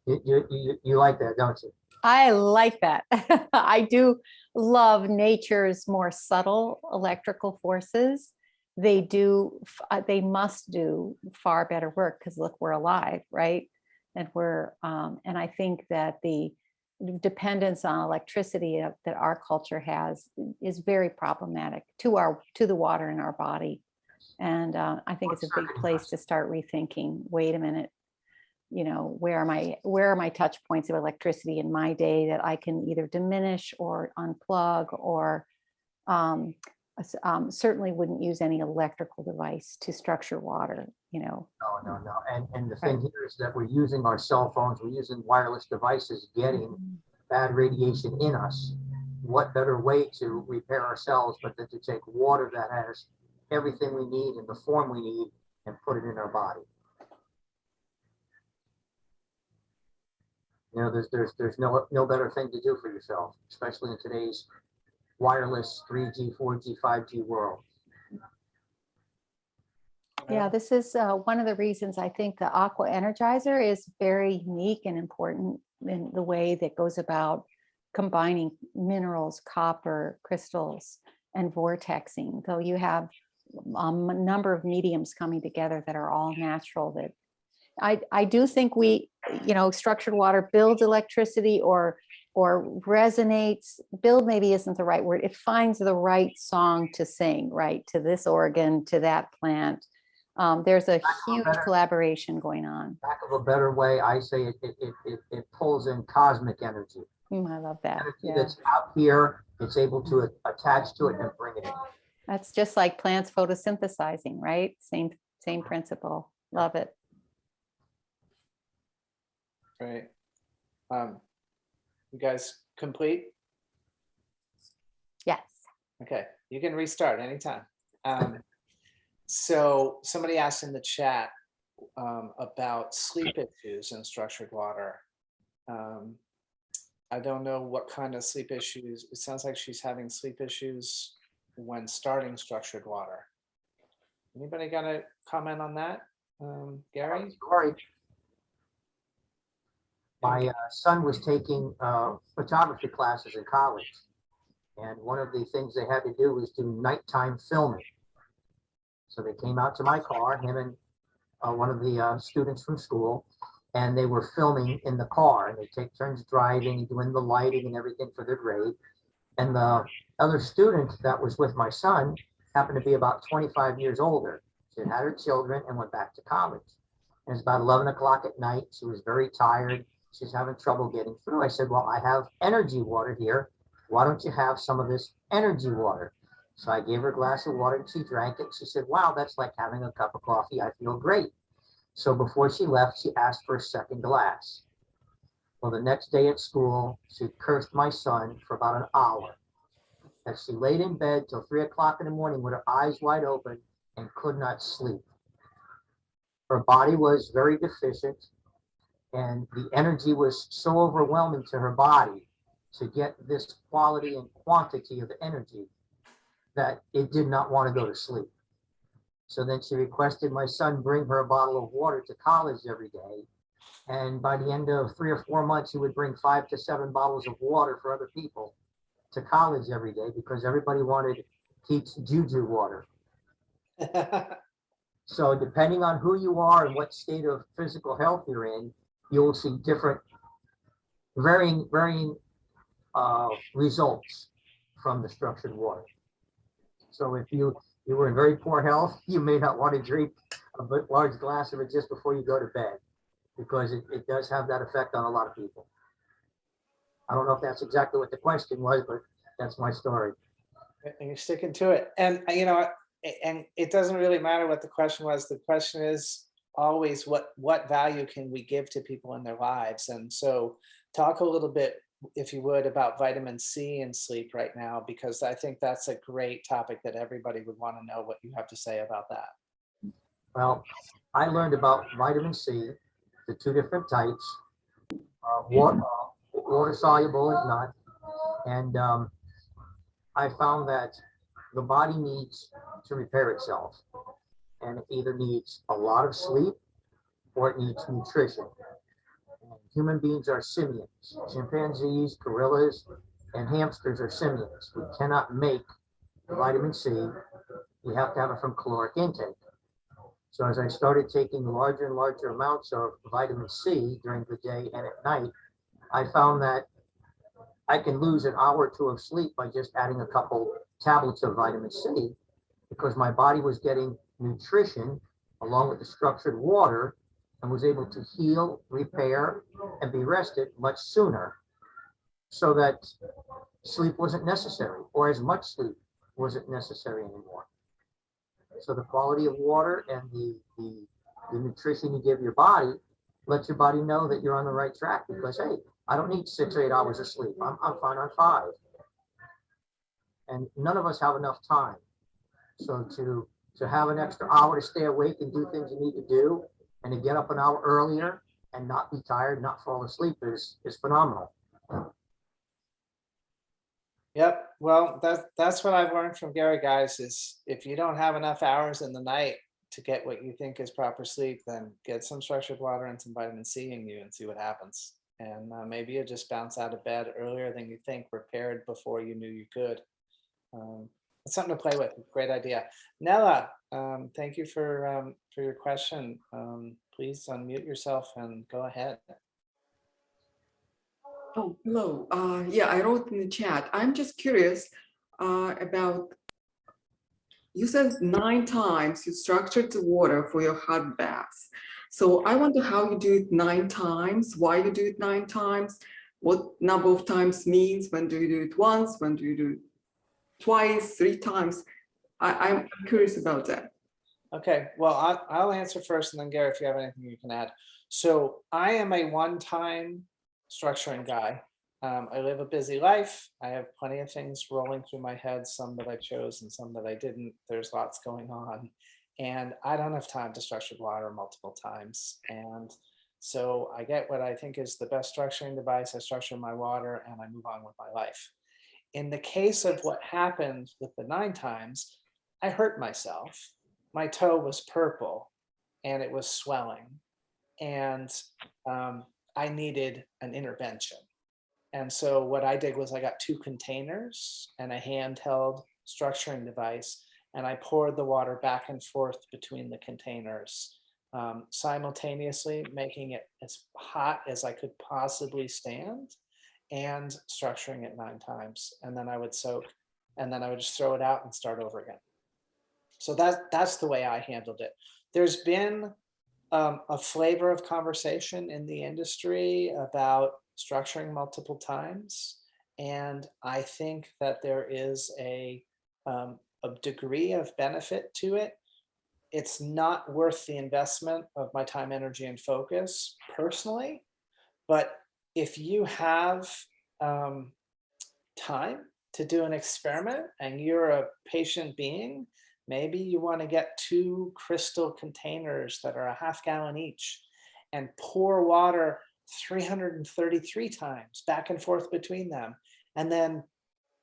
You like that, don't you? I like that. I do love nature's more subtle electrical forces. They must do far better work, because look, we're alive, right? And and I think that the dependence on electricity that our culture has is very problematic to the water in our body. And I think it's a big place to start rethinking. Wait a minute, where are my touch points of electricity in my day that I can either diminish or unplug, or certainly wouldn't use any electrical device to structure water. No. And the thing here is that we're using our cell phones, we're using wireless devices, getting bad radiation in us. What better way to repair ourselves but than to take water that has everything we need in the form we need and put it in our body. You know, there's no better thing to do for yourself, especially in today's wireless 3G, 4G, 5G world. Yeah, this is one of the reasons I think the Aqua Energizer is very unique and important in the way that goes about combining minerals, copper, crystals, and vortexing. Though you have a number of mediums coming together that are all natural. That I do think structured water builds electricity or resonates. Build maybe isn't the right word. It finds the right song to sing, right, to this organ, to that plant. There's a huge collaboration going on. Back of a better way, I say it pulls in cosmic energy. I love that. Energy Yeah. that's out here, it's able to attach to it and bring it in. That's just like plants photosynthesizing, right? Same principle. Love it. Great. You guys complete? Yes. Okay, you can restart anytime. So somebody asked in the chat about sleep issues in structured water. I don't know what kind of sleep issues. It sounds like she's having sleep issues when starting structured water. Anybody got a comment on that? Gary? Story. My son was taking photography classes in college, and one of the things they had to do was do nighttime filming. So they came out to my car, him and one of the students from school, and they were filming in the car, and they take turns driving, doing the lighting and everything for their grade. And the other student that was with my son happened to be about 25 years older. She had her children and went back to college. And it's about 11 o'clock at night. She was very tired. She's having trouble getting through. I said, well, I have energy water here. Why don't you have some of this energy water? So I gave her a glass of water and she drank it. She said, wow, that's like having a cup of coffee. I feel great. So before she left, she asked for a second glass. Well, the next day at school, she cursed my son for about an hour. And she laid in bed till 3 o'clock in the morning with her eyes wide open and could not sleep. Her body was very deficient, and the energy was so overwhelming to her body to get this quality and quantity of energy that it did not want to go to sleep. So then she requested my son bring her a bottle of water to college every day. And by the end of 3 or 4 months, he would bring 5 to 7 bottles of water for other people to college every day because everybody wanted Pete's Juju water. So depending on who you are and what state of physical health you're in, you will see different varying results from the structured water. So if you were in very poor health, you may not want to drink a large glass of it just before you go to bed, because it does have that effect on a lot of people. I don't know if that's exactly what the question was, but that's my story. And you're sticking to it. And and it doesn't really matter what the question was. The question is always what value can we give to people in their lives? And so talk a little bit, if you would, about vitamin C and sleep right now, because I think that's a great topic that everybody would want to know what you have to say about that. Well, I learned about vitamin C, the 2 different types, water soluble and not. And I found that the body needs to repair itself, and it either needs a lot of sleep or it needs nutrition. Human beings are simians. Chimpanzees, gorillas, and hamsters are simians. We cannot make vitamin C. We have to have it from caloric intake. So as I started taking larger and larger amounts of vitamin C during the day and at night, I found that I can lose an hour or 2 of sleep by just adding a couple tablets of vitamin C, because my body was getting nutrition along with the structured water and was able to heal, repair, and be rested much sooner, so that sleep wasn't necessary, or as much sleep wasn't necessary anymore. So the quality of water and the nutrition you give your body lets your body know that you're on the right track, because, hey, I don't need 6 or 8 hours of sleep. I'm fine on 5. And none of us have enough time. So to To have an extra hour to stay awake and do things you need to do, and to get up an hour earlier and not be tired, not fall asleep is phenomenal. Yep. Well, that's what I've learned from Gary, guys, is if you don't have enough hours in the night to get what you think is proper sleep, then get some structured water and some vitamin C in you and see what happens. And maybe you just bounce out of bed earlier than you think, prepared before you knew you could. It's something to play with. Great idea. Nella, thank you for your question. Please unmute yourself and go ahead. Oh, hello. Yeah, I wrote in the chat. I'm just curious about, you said 9 times you structured the water for your hot baths. So I wonder how you do it 9 times, why you do it 9 times, what number of times means, when do you do it once, when do you do it twice, 3 times? I'm curious about that. Okay, well, I'll answer first, and then Gary, if you have anything you can add. So I am a one-time structuring guy. I live a busy life. I have plenty of things rolling through my head, some that I chose and some that I didn't. There's lots going on. And I don't have time to structure water multiple times. And so I get what I think is the best structuring device. I structure my water and I move on with my life. In the case of what happened with the 9 times, I hurt myself. My toe was purple and it was swelling. And I needed an intervention. And so what I did was I got 2 containers and a handheld structuring device, and I poured the water back and forth between the containers, simultaneously making it as hot as I could possibly stand and structuring it 9 times. And then I would soak, and then I would just throw it out and start over again. So that's the way I handled it. There's been a flavor of conversation in the industry about structuring multiple times. And I think that there is a degree of benefit to it. It's not worth the investment of my time, energy, and focus personally. But if you have time to do an experiment and you're a patient being, maybe you want to get 2 crystal containers that are a ½ gallon each and pour water 333 times back and forth between them, and then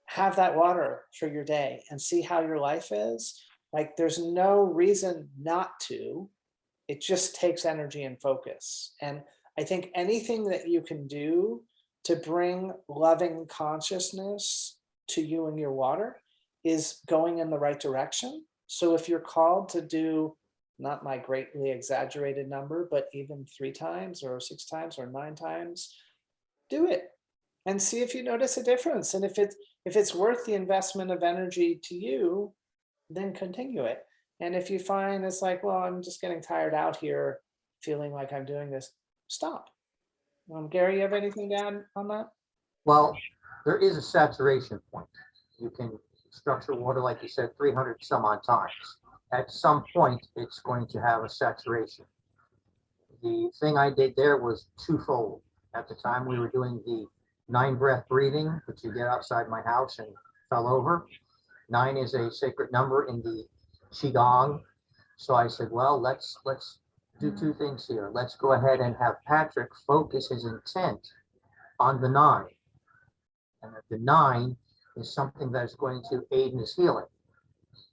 have that water for your day and see how your life is. Like, there's no reason not to. It just takes energy and focus. And I think anything that you can do to bring loving consciousness to you and your water is going in the right direction. So if you're called to do, not my greatly exaggerated number, but even 3 times or 6 times or 9 times, do it and see if you notice a difference. And if it's worth the investment of energy to you, then continue it. And if you find it's like, well, I'm just getting tired out here, feeling like I'm doing this, stop. Gary, you have anything to add on that? Well, there is a saturation point. You can structure water, like you said, 300 some odd times. At some point, it's going to have a saturation. The thing I did there was twofold. At the time, we were doing the 9 breath breathing, which you get outside my house and fell over. 9 is a sacred number in the Qigong. So I said, well, let's do 2 things here. Let's go ahead and have Patrick focus his intent on the 9. And that the 9 is something that's going to aid in his healing.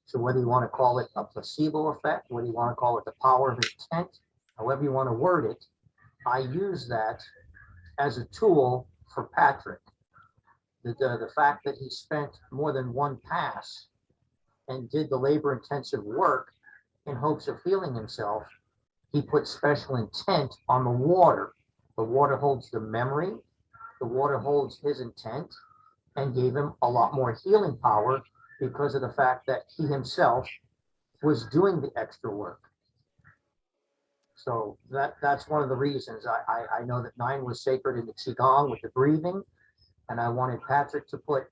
So whether you want to call it a placebo effect, whether you want to call it the power of intent, however you want to word it, I use that as a tool for Patrick. The fact that he spent more than 1 pass and did the labor-intensive work in hopes of healing himself, he put special intent on the water. The water holds the memory, the water holds his intent, and gave him a lot more healing power because of the fact that he himself was doing the extra work. So that's one of the reasons I know that 9 was sacred in the Qigong with the breathing, and I wanted Patrick to put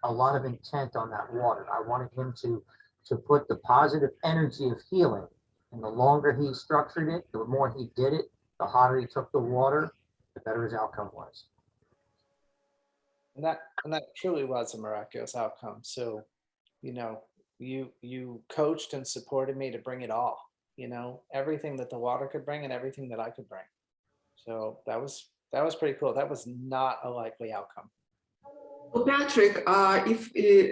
a lot of intent on that water. I wanted him to put the positive energy of healing. And the longer he structured it, the more he did it, the hotter he took the water, the better his outcome was. And that truly was a miraculous outcome. So, you coached and supported me to bring it all, everything that the water could bring and everything that I could bring. So that was pretty cool. That was not a likely outcome. So Patrick,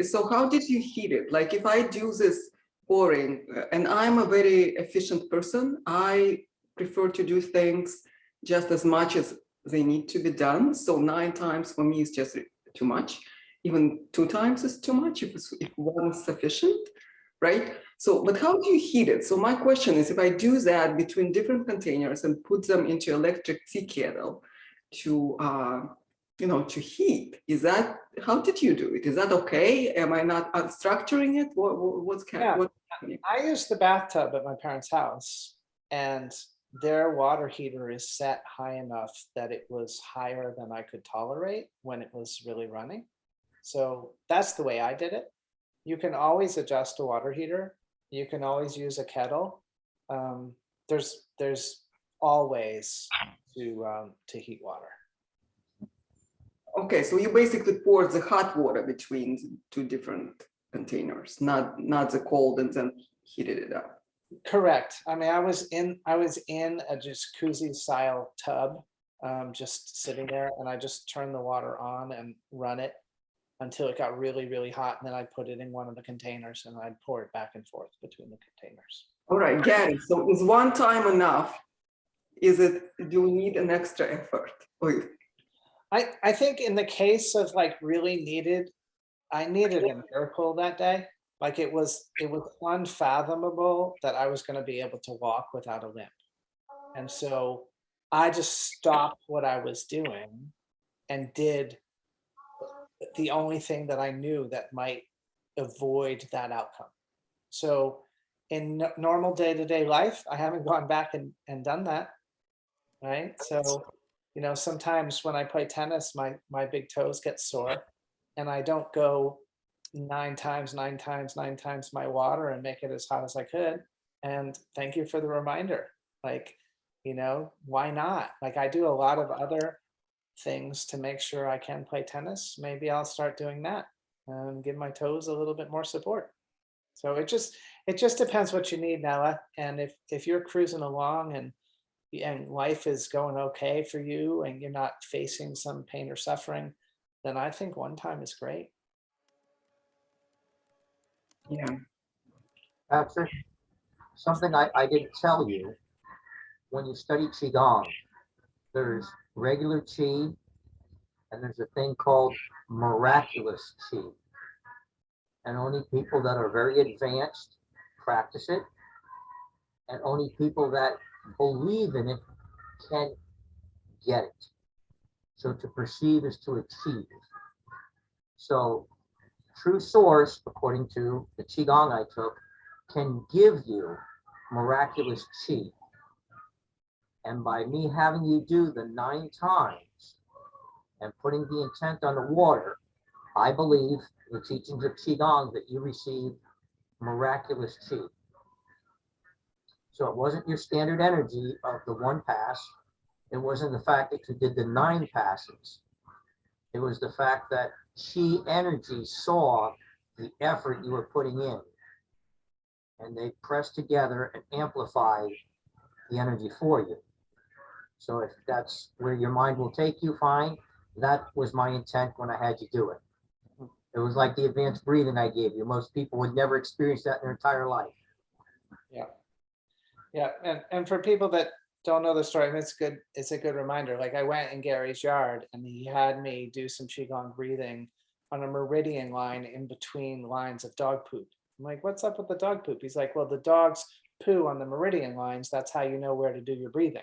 so how did you heat it? Like if I do this pouring, and I'm a very efficient person, I prefer to do things just as much as they need to be done. So 9 times for me is just too much. Even 2 times is too much if one is sufficient, right? So, but how do you heat it? So my question is, if I do that between different containers and put them into electric tea kettle to to heat, how did you do it? Is that okay? Am I not structuring it? What's happening? I use the bathtub at my parents' house, and their water heater is set high enough that it was higher than I could tolerate when it was really running. So that's the way I did it. You can always adjust a water heater. You can always use a kettle. There's always to heat water. Okay, so you basically poured the hot water between 2 different containers, not the cold, and then heated it up. Correct. I mean, I was in a jacuzzi style tub, just sitting there, and I just turned the water on and run it until it got really, really hot. And then I'd put it in one of the containers and I'd pour it back and forth between the containers. All right, Gary, so is 1 time enough? Do we need an extra effort? I think in the case of like really I needed a miracle that day. Like it was unfathomable that I was going to be able to walk without a limp. And so I just stopped what I was doing and did the only thing that I knew that might avoid that outcome. So in normal day-to-day life, I haven't gone back and done that, right? So, sometimes when I play tennis, my big toes get sore, and I don't go 9 times my water and make it as hot as I could. And thank you for the reminder. Like, why not? Like I do a lot of other things to make sure I can play tennis. Maybe I'll start doing that and give my toes a little bit more support. So it just depends what you need, Nehila. And if you're cruising along and life is going okay for you and you're not facing some pain or suffering, then I think 1 time is great. Yeah. Patrick, something I didn't tell you, when you study Qigong, there's regular Qi and there's a thing called miraculous Qi. And only people that are very advanced practice it. And only people that believe in it can get it. So to perceive is to achieve. So true source, according to the Qigong I took, can give you miraculous Qi. And by me having you do the 9 times and putting the intent on the water, I believe the teachings of Qigong that you receive miraculous Qi. So it wasn't your standard energy of the 1 pass. It wasn't the fact that you did the 9 passes. It was the fact that Qi energy saw the effort you were putting in. And they pressed together and amplified the energy for you. So if that's where your mind will take you, fine. That was my intent when I had you do it. It was like the advanced breathing I gave you. Most people would never experience that in their entire life. Yeah. Yeah. And for people that don't know the story, I mean, it's a good reminder. Like I went in Gary's yard and he had me do some Qigong breathing on a meridian line in between lines of dog poop. I'm like, what's up with the dog poop? He's like, well, the dogs poo on the meridian lines. That's how you know where to do your breathing.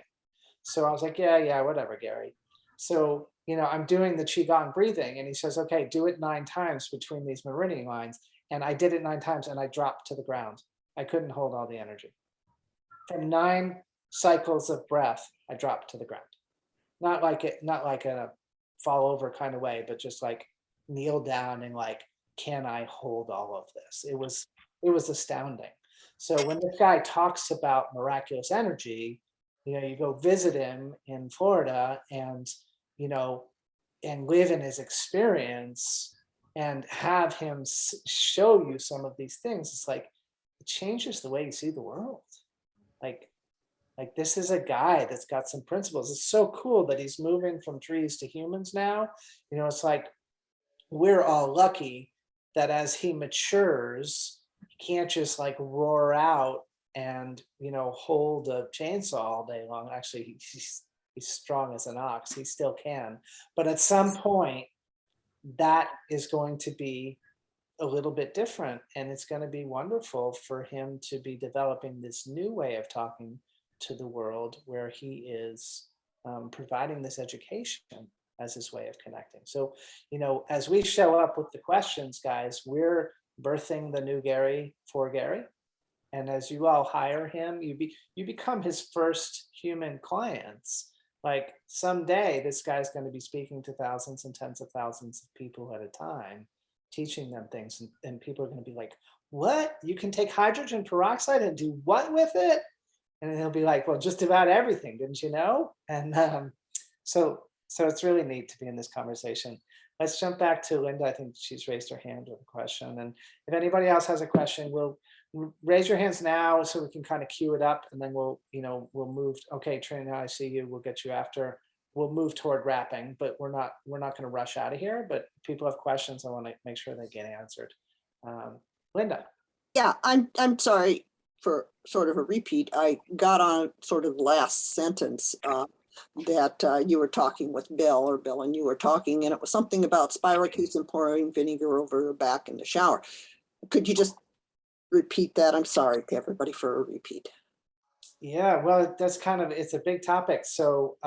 So I was like, yeah, whatever, Gary. So, I'm doing the Qigong breathing and he says, okay, do it 9 times between these meridian lines. And I did it 9 times and I dropped to the ground. I couldn't hold all the energy. From 9 cycles of breath, I dropped to the ground. Not like in a fall over kind of way, but just like kneel down and like, can I hold all of this? It was astounding. So when this guy talks about miraculous energy, you go visit him in Florida and, and live in his experience, and have him show you some of these things, it's like, it changes the way you see the world. Like this is a guy that's got some principles. It's so cool that he's moving from trees to humans now. You know, it's like, we're all lucky that as he matures, he can't just like roar out and, you know, hold a chainsaw all day long. Actually, he's strong as an ox. He still can. But at some point, that is going to be a little bit different. And it's going to be wonderful for him to be developing this new way of talking to the world, where he is providing this education as his way of connecting. So, you know, as we show up with the questions, guys, we're birthing the new Gary for Gary. And as you all hire him, you become his first human clients. Like someday, this guy's going to be speaking to thousands and tens of thousands of people at a time, teaching them things. And people are going to be like, what? You can take hydrogen peroxide and do what with it? And he'll be like, well, just about everything, didn't you know? And so it's really neat to be in this conversation. Let's jump back to Linda. I think she's raised her hand with a question. And if anybody else has a question, we'll raise your hands now so we can kind of queue it up, and then we'll move. Okay, Trina, I see you. We'll get you after. We'll move toward wrapping, but we're not going to rush out of here. But if people have questions, I want to make sure they get answered. Linda. Yeah, I'm sorry for sort of a repeat. I got on sort of the last sentence that you were talking with Bill, and you were talking, and it was something about spirochetes and pouring vinegar over your back in the shower. Could you just repeat that? I'm sorry to everybody for a repeat. Yeah, well, that's it's a big topic. So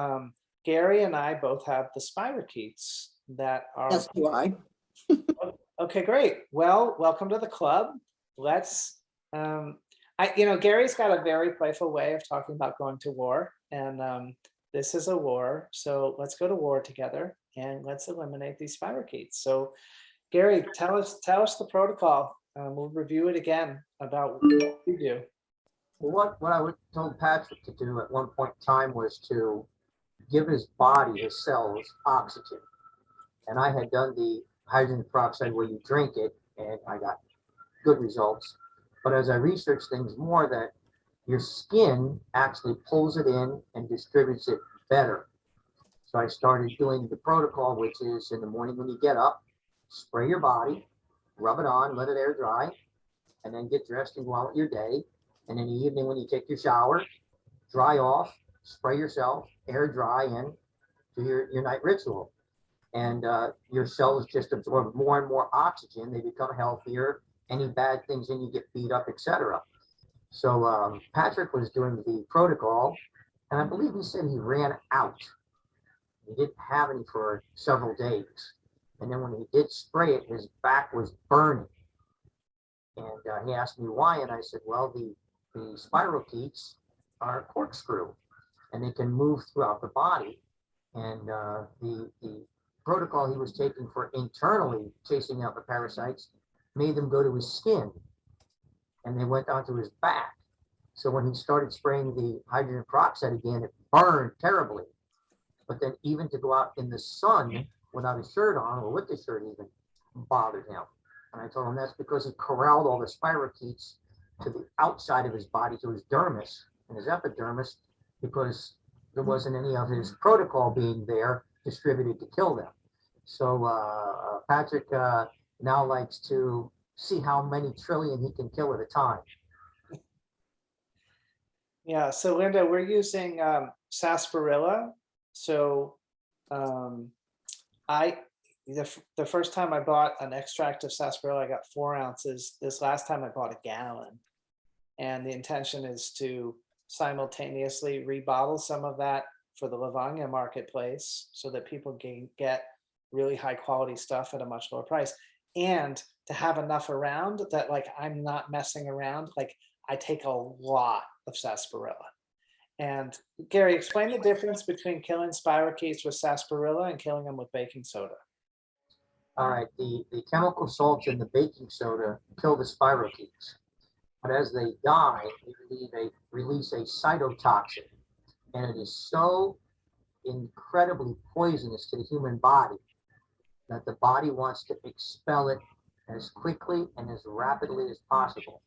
Gary and I both have the spirochetes that are. As do I. Okay, great. Well, welcome to the club. Let's, Gary's got a very playful way of talking about going to war, and this is a war. So let's go to war together and let's eliminate these spirochetes. So Gary, tell us the protocol. We'll review it again about what we do. Well, what I told Patrick to do at one point in time was to give his body, his cells, oxygen. And I had done the hydrogen peroxide where you drink it, and I got good results. But as I researched things more, that your skin actually pulls it in and distributes it better. So I started doing the protocol, which is in the morning when you get up, spray your body, rub it on, let it air dry, and then get dressed and go out with your day. And in the evening when you take your shower, dry off, spray yourself, air dry, and do your night ritual. And your cells just absorb more and more oxygen. They become healthier. Any bad things in you get beat up, etc. So Patrick was doing the protocol, and I believe he said he ran out. He didn't have any for several days. And then when he did spray it, his back was burning. And he asked me why, and I said, well, the spirochetes are a corkscrew, and they can move throughout the body. And the protocol he was taking for internally chasing out the parasites made them go to his skin, and they went onto his back. So when he started spraying the hydrogen peroxide again, it burned terribly. But then even to go out in the sun without a shirt on, or with the shirt even, bothered him. And I told him that's because he corralled all the spirochetes to the outside of his body, to his dermis and his epidermis, because there wasn't any of his protocol being there distributed to kill them. So Patrick now likes to see how many trillion he can kill at a time. Yeah, so Linda, we're using sarsaparilla. So the first time I bought an extract of sarsaparilla, I got 4 ounces. This last time I bought a gallon. And the intention is to simultaneously rebottle some of that for the Lavagna marketplace so that people can get really high quality stuff at a much lower price, and to have enough around that, like, I'm not messing around. Like, I take a lot of sarsaparilla. And Gary, explain the difference between killing spirochetes with sarsaparilla and killing them with baking soda. All right, the chemical salts in the baking soda kill the spirochetes. But as they die, they release a cytotoxin. And it is so incredibly poisonous to the human body that the body wants to expel it as quickly and as rapidly as possible.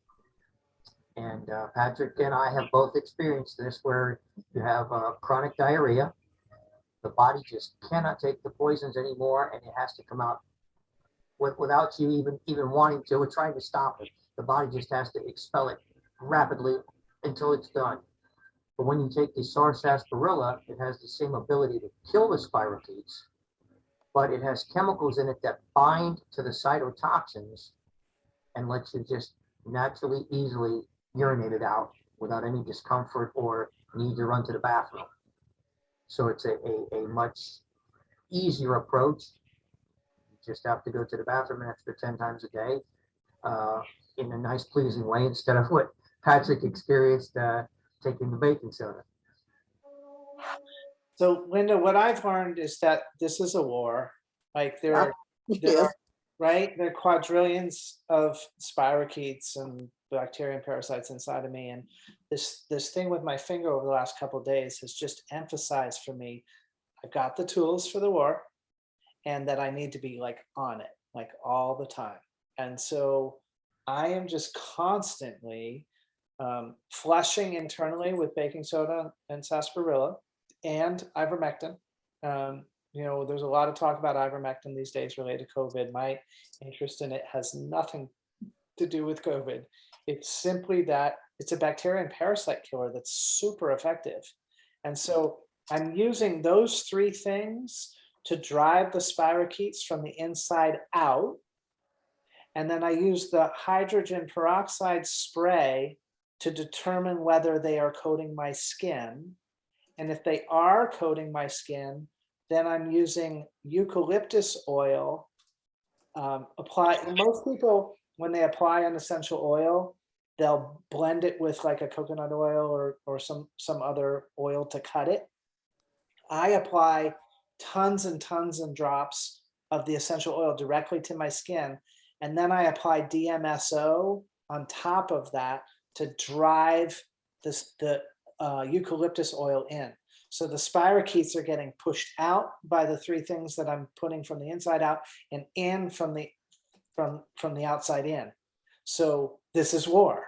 And Patrick and I have both experienced this, where you have chronic diarrhea. The body just cannot take the poisons anymore, and it has to come out without you even wanting to or trying to stop it. The body just has to expel it rapidly until it's done. But when you take the sour sarsaparilla, it has the same ability to kill the spirochetes, but it has chemicals in it that bind to the cytotoxins and lets you just naturally, easily urinate it out without any discomfort or need to run to the bathroom. So it's a much easier approach. You just have to go to the bathroom an extra 10 times a day in a nice, pleasing way, instead of what Patrick experienced taking the baking soda. So Linda, what I've learned is that this is a war. Like there are, Yes. right? There are quadrillions of spirochetes and bacteria and parasites inside of me. And this thing with my finger over the last couple of days has just emphasized for me, I've got the tools for the war, and that I need to be like on it, like all the time. And so I am just constantly flushing internally with baking soda and sarsaparilla and ivermectin. You know, there's a lot of talk about ivermectin these days related to COVID. My interest in it has nothing to do with COVID. It's simply that it's a bacteria and parasite killer that's super effective. And so I'm using those three things to drive the spirochetes from the inside out. And then I use the hydrogen peroxide spray to determine whether they are coating my skin. And if they are coating my skin, then I'm using eucalyptus oil. Most people, when they apply an essential oil, they'll blend it with like a coconut oil or some other oil to cut it. I apply tons and tons and drops of the essential oil directly to my skin. And then I apply DMSO on top of that to drive the eucalyptus oil in. So the spirochetes are getting pushed out by the three things that I'm putting from the inside out and in from the outside in. So this is war,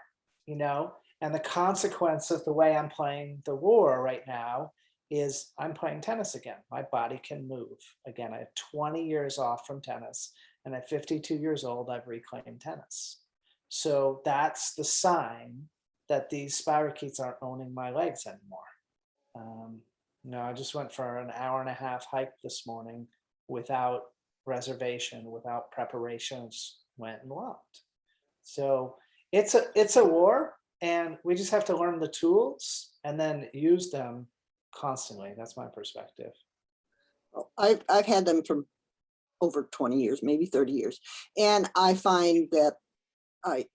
you know, and the consequence of the way I'm playing the war right now is I'm playing tennis again. My body can move again. I have 20 years off from tennis, and at 52 years old, I've reclaimed tennis. So that's the sign that these spirochetes aren't owning my legs anymore. You know, I just went for an hour-and-a-half hike this morning without reservation, without preparations, went and walked. So it's a war, and we just have to learn the tools and then use them constantly. That's my perspective. I've had them for over 20 years, maybe 30 years. And I find that I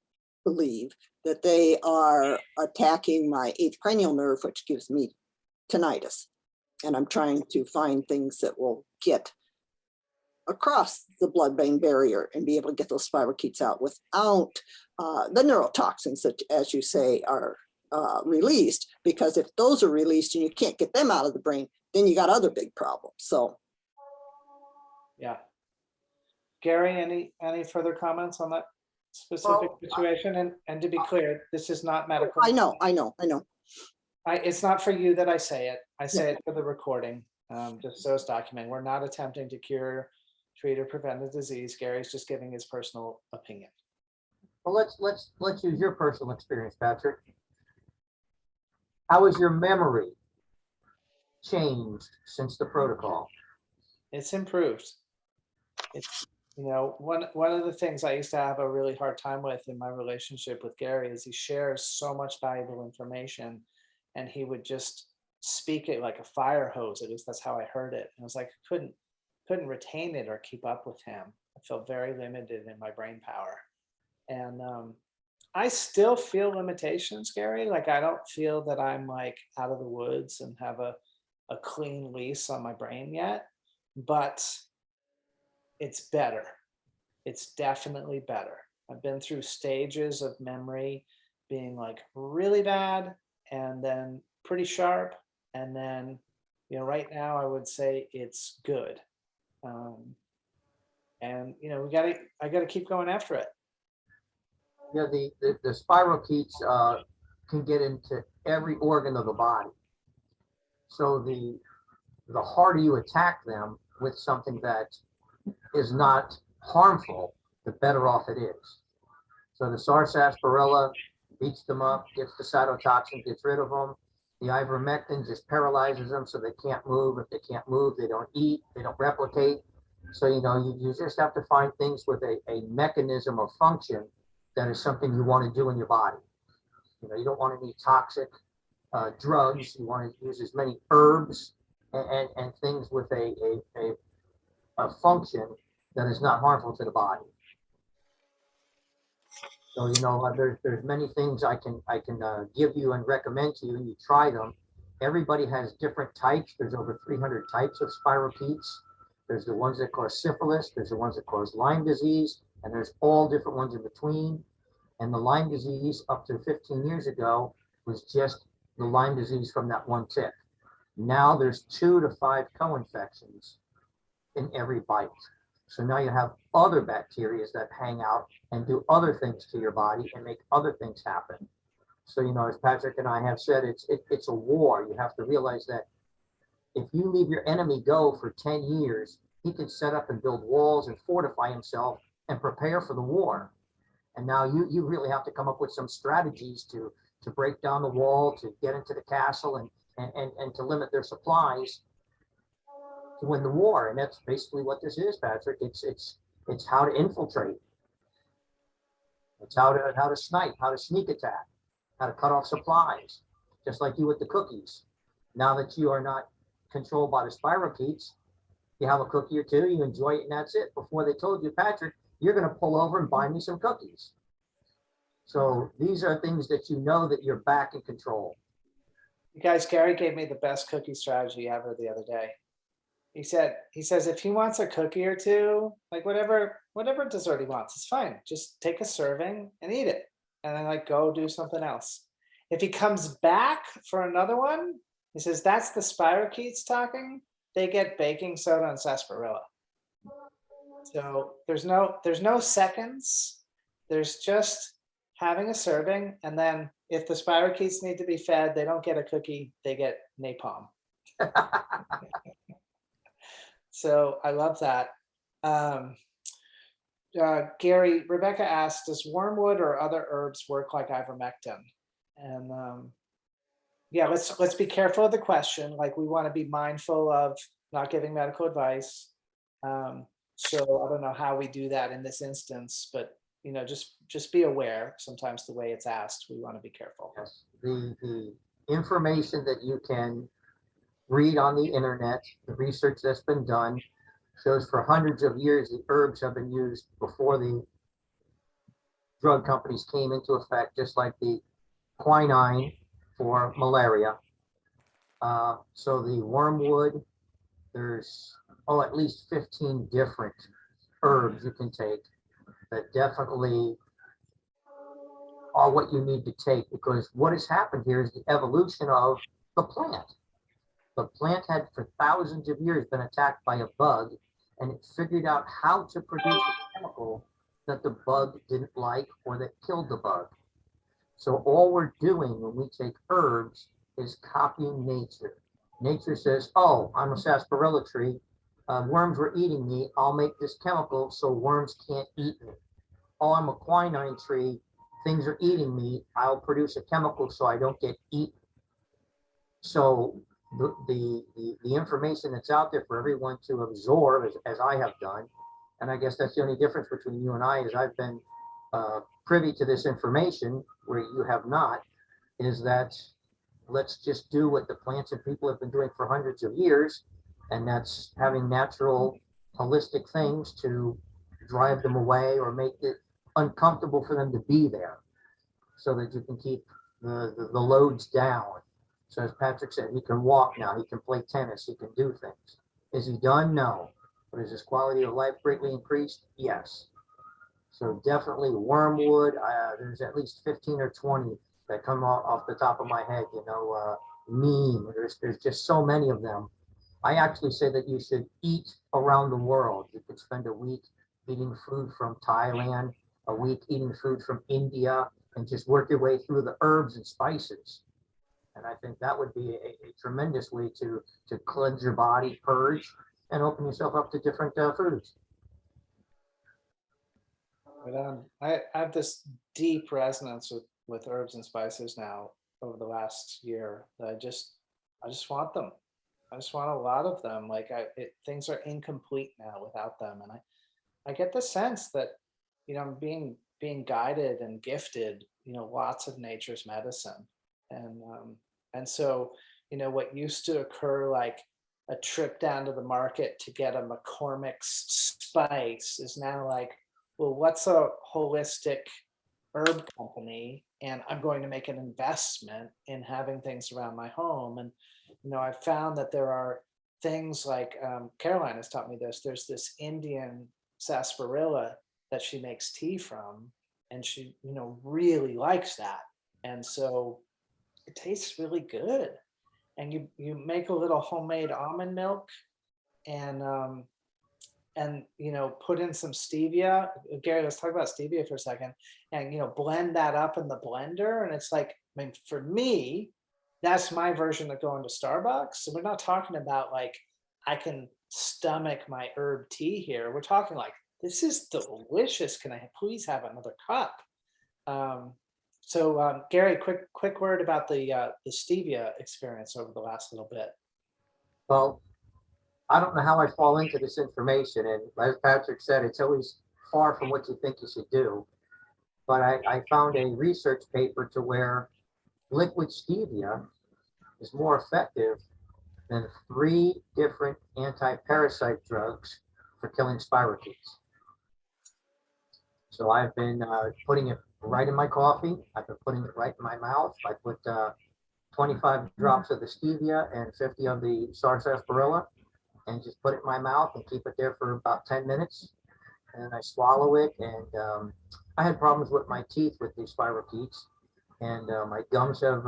believe that they are attacking my eighth cranial nerve, which gives me tinnitus. And I'm trying to find things that will get across the blood-brain barrier and be able to get those spirochetes out without the neurotoxins that, as you say, are released. Because if those are released and you can't get them out of the brain, then you got other big problems. So, yeah. Gary, any further comments on that specific situation? And to be clear, this is not medical. I know. It's not for you that I say it. I say it for the recording, just so it's documented. We're not attempting to cure, treat, or prevent the disease. Gary's just giving his personal opinion. Well, let's use your personal experience, Patrick. How has your memory changed since the protocol? It's improved. It's, you know, one of the things I used to have a really hard time with in my relationship with Gary is he shares so much valuable information, and he would just speak it like a fire hose. At least that's how I heard it. And I was like, I couldn't retain it or keep up with him. I felt very limited in my brain power. And I still feel limitations, Gary. Like, I don't feel that I'm like out of the woods and have a clean lease on my brain yet, but it's better. It's definitely better. I've been through stages of memory being like really bad and then pretty sharp. And then, you know, right now I would say it's good. And, I gotta keep going after it. Yeah, the spirochetes can get into every organ of the body. So the harder you attack them with something that is not harmful, the better off it is. So the sarsaparilla beats them up, gets the cytotoxin, gets rid of them. The ivermectin just paralyzes them so they can't move. If they can't move, they don't eat, they don't replicate. So, you just have to find things with a mechanism of function that is something you want to do in your body. You don't want any toxic drugs. You want to use as many herbs and things with a function that is not harmful to the body. So, there's many things I can give you and recommend to you, and you try them. Everybody has different types. There's over 300 types of spirochetes. There's the ones that cause syphilis. There's the ones that cause Lyme disease, and there's all different ones in between. And the Lyme disease up to 15 years ago was just the Lyme disease from that one tick. Now there's 2 to 5 co-infections in every bite. So now you have other bacteria that hang out and do other things to your body and make other things happen. So, as Patrick and I have said, it's a war. You have to realize that if you leave your enemy go for 10 years, he can set up and build walls and fortify himself and prepare for the war. And now you really have to come up with some strategies to break down the wall, to get into the castle and to limit their supplies to win the war. And that's basically what this is, Patrick. It's how to infiltrate. It's how to snipe, how to sneak attack, how to cut off supplies, just like you with the cookies. Now that you are not controlled by the spirochetes, you have a cookie or two, you enjoy it, and that's it. Before they told you, Patrick, you're going to pull over and buy me some cookies. So these are things that that you're back in control. You guys, Gary gave me the best cookie strategy ever the other day. He says if he wants a cookie or two, like whatever dessert he wants, it's fine. Just take a serving and eat it, and then go do something else. If he comes back for another one, he says that's the spirochetes talking. They get baking soda and sarsaparilla. So there's no seconds. There's just having a serving, and then if the spirochetes need to be fed, they don't get a cookie, they get napalm. So I love that. Gary, Rebecca asked, does wormwood or other herbs work like ivermectin? And yeah, let's be careful of the question. We want to be mindful of not giving medical advice. So I don't know how we do that in this instance, but just be aware. Sometimes the way it's asked, we want to be careful. Yes. The information that you can read on the internet, the research that's been done, shows for hundreds of years the herbs have been used before the drug companies came into effect, just like the quinine for malaria. So the wormwood, there's at least 15 different herbs you can take that definitely are what you need to take, because what has happened here is the evolution of the plant. The plant had for thousands of years been attacked by a bug, and it figured out how to produce a chemical that the bug didn't like or that killed the bug. So all we're doing when we take herbs is copying nature. Nature says, oh, I'm a sarsaparilla tree. Worms were eating me. I'll make this chemical so worms can't eat me. Oh, I'm a quinine tree. Things are eating me. I'll produce a chemical so I don't get eaten. So the information that's out there for everyone to absorb, as I have done, and I guess that's the only difference between you and I, is I've been privy to this information where you have not, is that let's just do what the plants and people have been doing for hundreds of years, and that's having natural, holistic things to drive them away or make it uncomfortable for them to be there, so that you can keep the loads down. So as Patrick said, he can walk now, he can play tennis, he can do things. Is he done? No. But is his quality of life greatly increased? Yes. So definitely wormwood. There's at least 15 or 20 that come off the top of my head, neem. There's just so many of them. I actually say that you should eat around the world. You could spend a week eating food from Thailand, a week eating food from India, and just work your way through the herbs and spices. And I think that would be a tremendous way to cleanse your body, purge, and open yourself up to different foods. But I have this deep resonance with herbs and spices now over the last year that I just want them. I just want a lot of them. Like things are incomplete now without them, and I get the sense that I'm being guided and gifted lots of nature's medicine, and so what used to occur like a trip down to the market to get a McCormick's spice is now like, well, what's a holistic herb company, and I'm going to make an investment in having things around my home. And I've found that there are things like Caroline has taught me this. There's this Indian sarsaparilla that she makes tea from, and she really likes that, and so it tastes really good. And you make a little homemade almond milk, and put in some stevia. Gary, let's talk about stevia for a second. And blend that up in the blender, and it's like, I mean, for me, that's my version of going to Starbucks. So we're not talking about like I can stomach my herb tea here. We're talking like, this is delicious. Can I please have another cup? So Gary, quick word about the stevia experience over the last little bit. Well, I don't know how I fall into this information, and as Patrick said, it's always far from what you think you should do. But I found a research paper to where liquid stevia is more effective than 3 different anti-parasite drugs for killing spirochetes. So I've been putting it right in my coffee. I've been putting it right in my mouth. I put 25 drops of the stevia and 50 of the sarsaparilla, and just put it in my mouth and keep it there for about 10 minutes. And I swallow it. And I had problems with my teeth with these spirochetes, and my gums have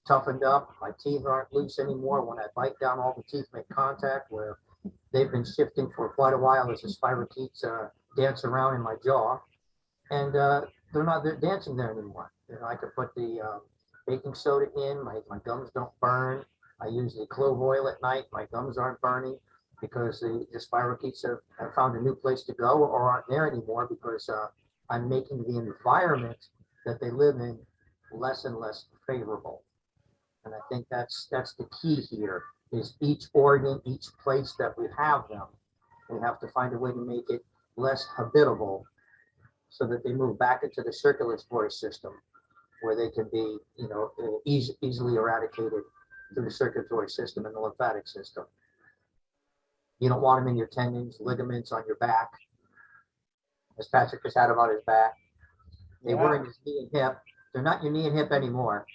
toughened up. My teeth aren't loose anymore. When I bite down, all the teeth make contact, where they've been shifting for quite a while as the spirochetes dance around in my jaw. And they're dancing there anymore. I could put the baking soda in, my gums don't burn. I use the clove oil at night. My gums aren't burning because the spirochetes have found a new place to go or aren't there anymore, because I'm making the environment that they live in less and less favorable. And I think that's the key here, is each organ, each place that we have them, we have to find a way to make it less habitable so that they move back into the circulatory system, where they can be, easily eradicated through the circulatory system and the lymphatic system. You don't want them in your tendons, ligaments, on your back, as Patrick has had them on his back. They were in his knee and hip. They're not your knee and hip anymore.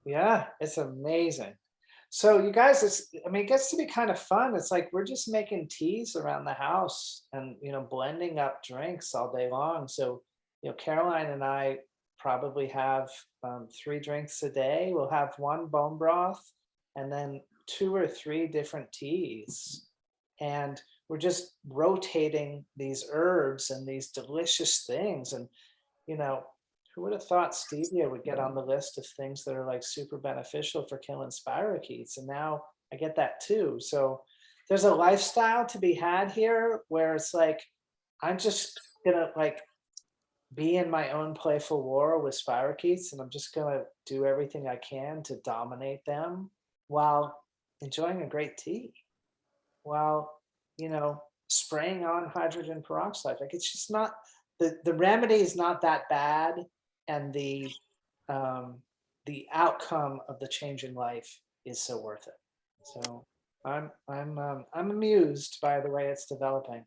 Yeah, it's amazing. So you guys, it gets to be kind of fun. It's like we're just making teas around the house and, blending up drinks all day long. So, Caroline and I probably have 3 drinks a day. We'll have 1 bone broth and then 2 or 3 different teas. And we're just rotating these herbs and these delicious things. And, who would have thought stevia would get on the list of things that are like super beneficial for killing spirochetes? And now I get that too. So there's a lifestyle to be had here where it's like, I'm just gonna like be in my own playful war with spirochetes, and I'm just gonna do everything I can to dominate them while enjoying a great tea, while, spraying on hydrogen peroxide. Like, it's just not, the remedy is not that bad. And the outcome of the change in life is so worth it. So I'm amused by the way it's developing.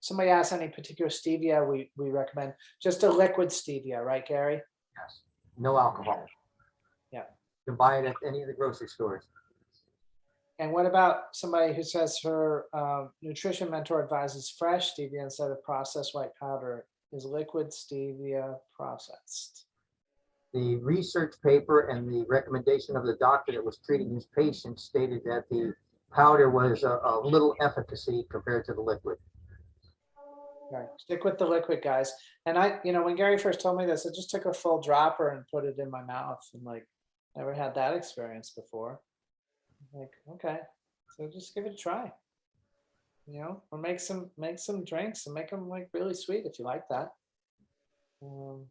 Somebody asked any particular stevia we recommend. Just a liquid stevia, right, Gary? Yes. No alcohol. Yeah. You can buy it at any of the grocery stores. And what about somebody who says her nutrition mentor advises fresh stevia instead of processed white powder? Is liquid stevia processed? The research paper and the recommendation of the doctor that was treating his patient stated that the powder was a little efficacy compared to the liquid. Right. Stick with the liquid, guys. And when Gary first told me this, I just took a full dropper and put it in my mouth and like, never had that experience before. Like, okay, so just give it a try. Or make some drinks and make them like really sweet if you like that. All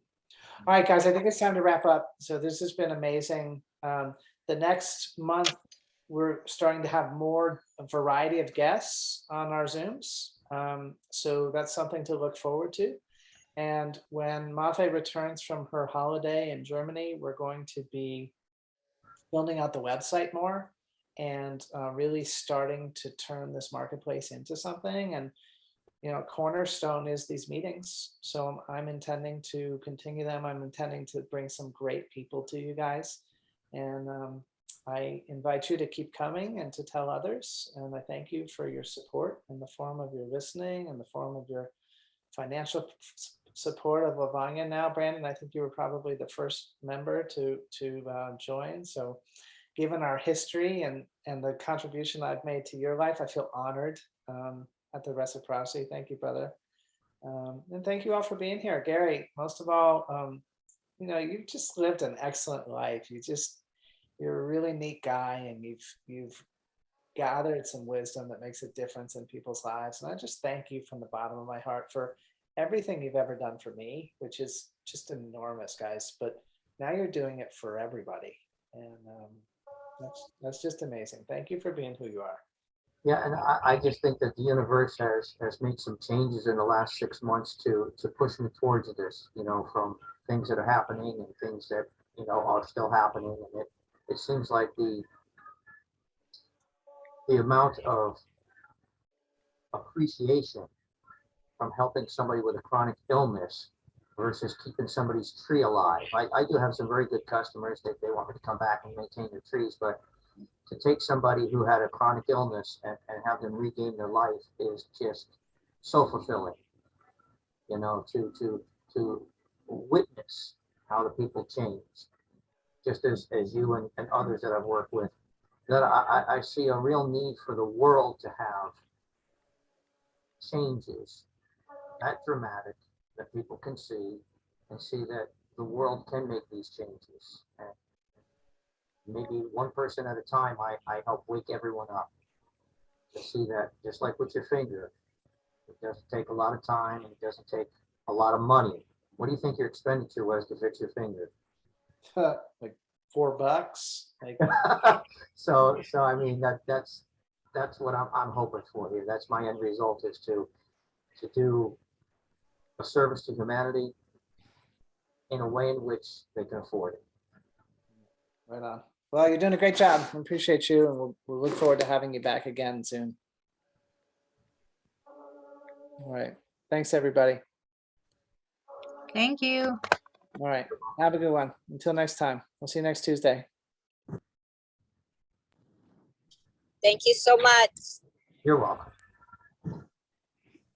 right, guys, I think it's time to wrap up. So this has been amazing. The next month, we're starting to have more variety of guests on our Zooms. So that's something to look forward to. And when Mafe returns from her holiday in Germany, we're going to be building out the website more and really starting to turn this marketplace into something. And cornerstone is these meetings. So I'm intending to continue them. I'm intending to bring some great people to you guys. And I invite you to keep coming and to tell others. And I thank you for your support in the form of your listening and the form of your financial support of Lavanya now. Brandon, I think you were probably the first member to join. So given our history and the contribution I've made to your life, I feel honored at the reciprocity. Thank you, brother. And thank you all for being here. Gary, most of all, you've just lived an excellent life. You're a really neat guy, and you've gathered some wisdom that makes a difference in people's lives. And I just thank you from the bottom of my heart for everything you've ever done for me, which is just enormous, guys. But now you're doing it for everybody. And that's just amazing. Thank you for being who you are. Yeah, and I just think that the universe has made some changes in the last 6 months to push me towards this, from things that are happening and things that, are still happening. And it seems like the amount of appreciation from helping somebody with a chronic illness versus keeping somebody's tree alive. I do have some very good customers that they want me to come back and maintain their trees, but to take somebody who had a chronic illness and have them regain their life is just so fulfilling, to witness how the people change, just as you and others that I've worked with, that I see a real need for the world to have changes that dramatic that people can see and see that the world can make these changes. And maybe one person at a time, I help wake everyone up to see that, just like with your finger, it doesn't take a lot of time and it doesn't take a lot of money. What do you think your expenditure was to fix your finger? Like $4. Like, so I mean that's what I'm hoping for here. That's my end result, is to do a service to humanity in a way in which they can afford it. right on. Well, you're doing a great job. I appreciate you, and we'll look forward to having you back again soon. All right. Thanks, everybody. Thank you. All right. Have a good one. Until next time. We'll see you next Tuesday. Thank you so much. You're welcome.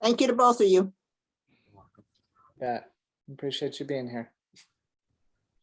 Thank you to both of you. Yeah. Appreciate you being here.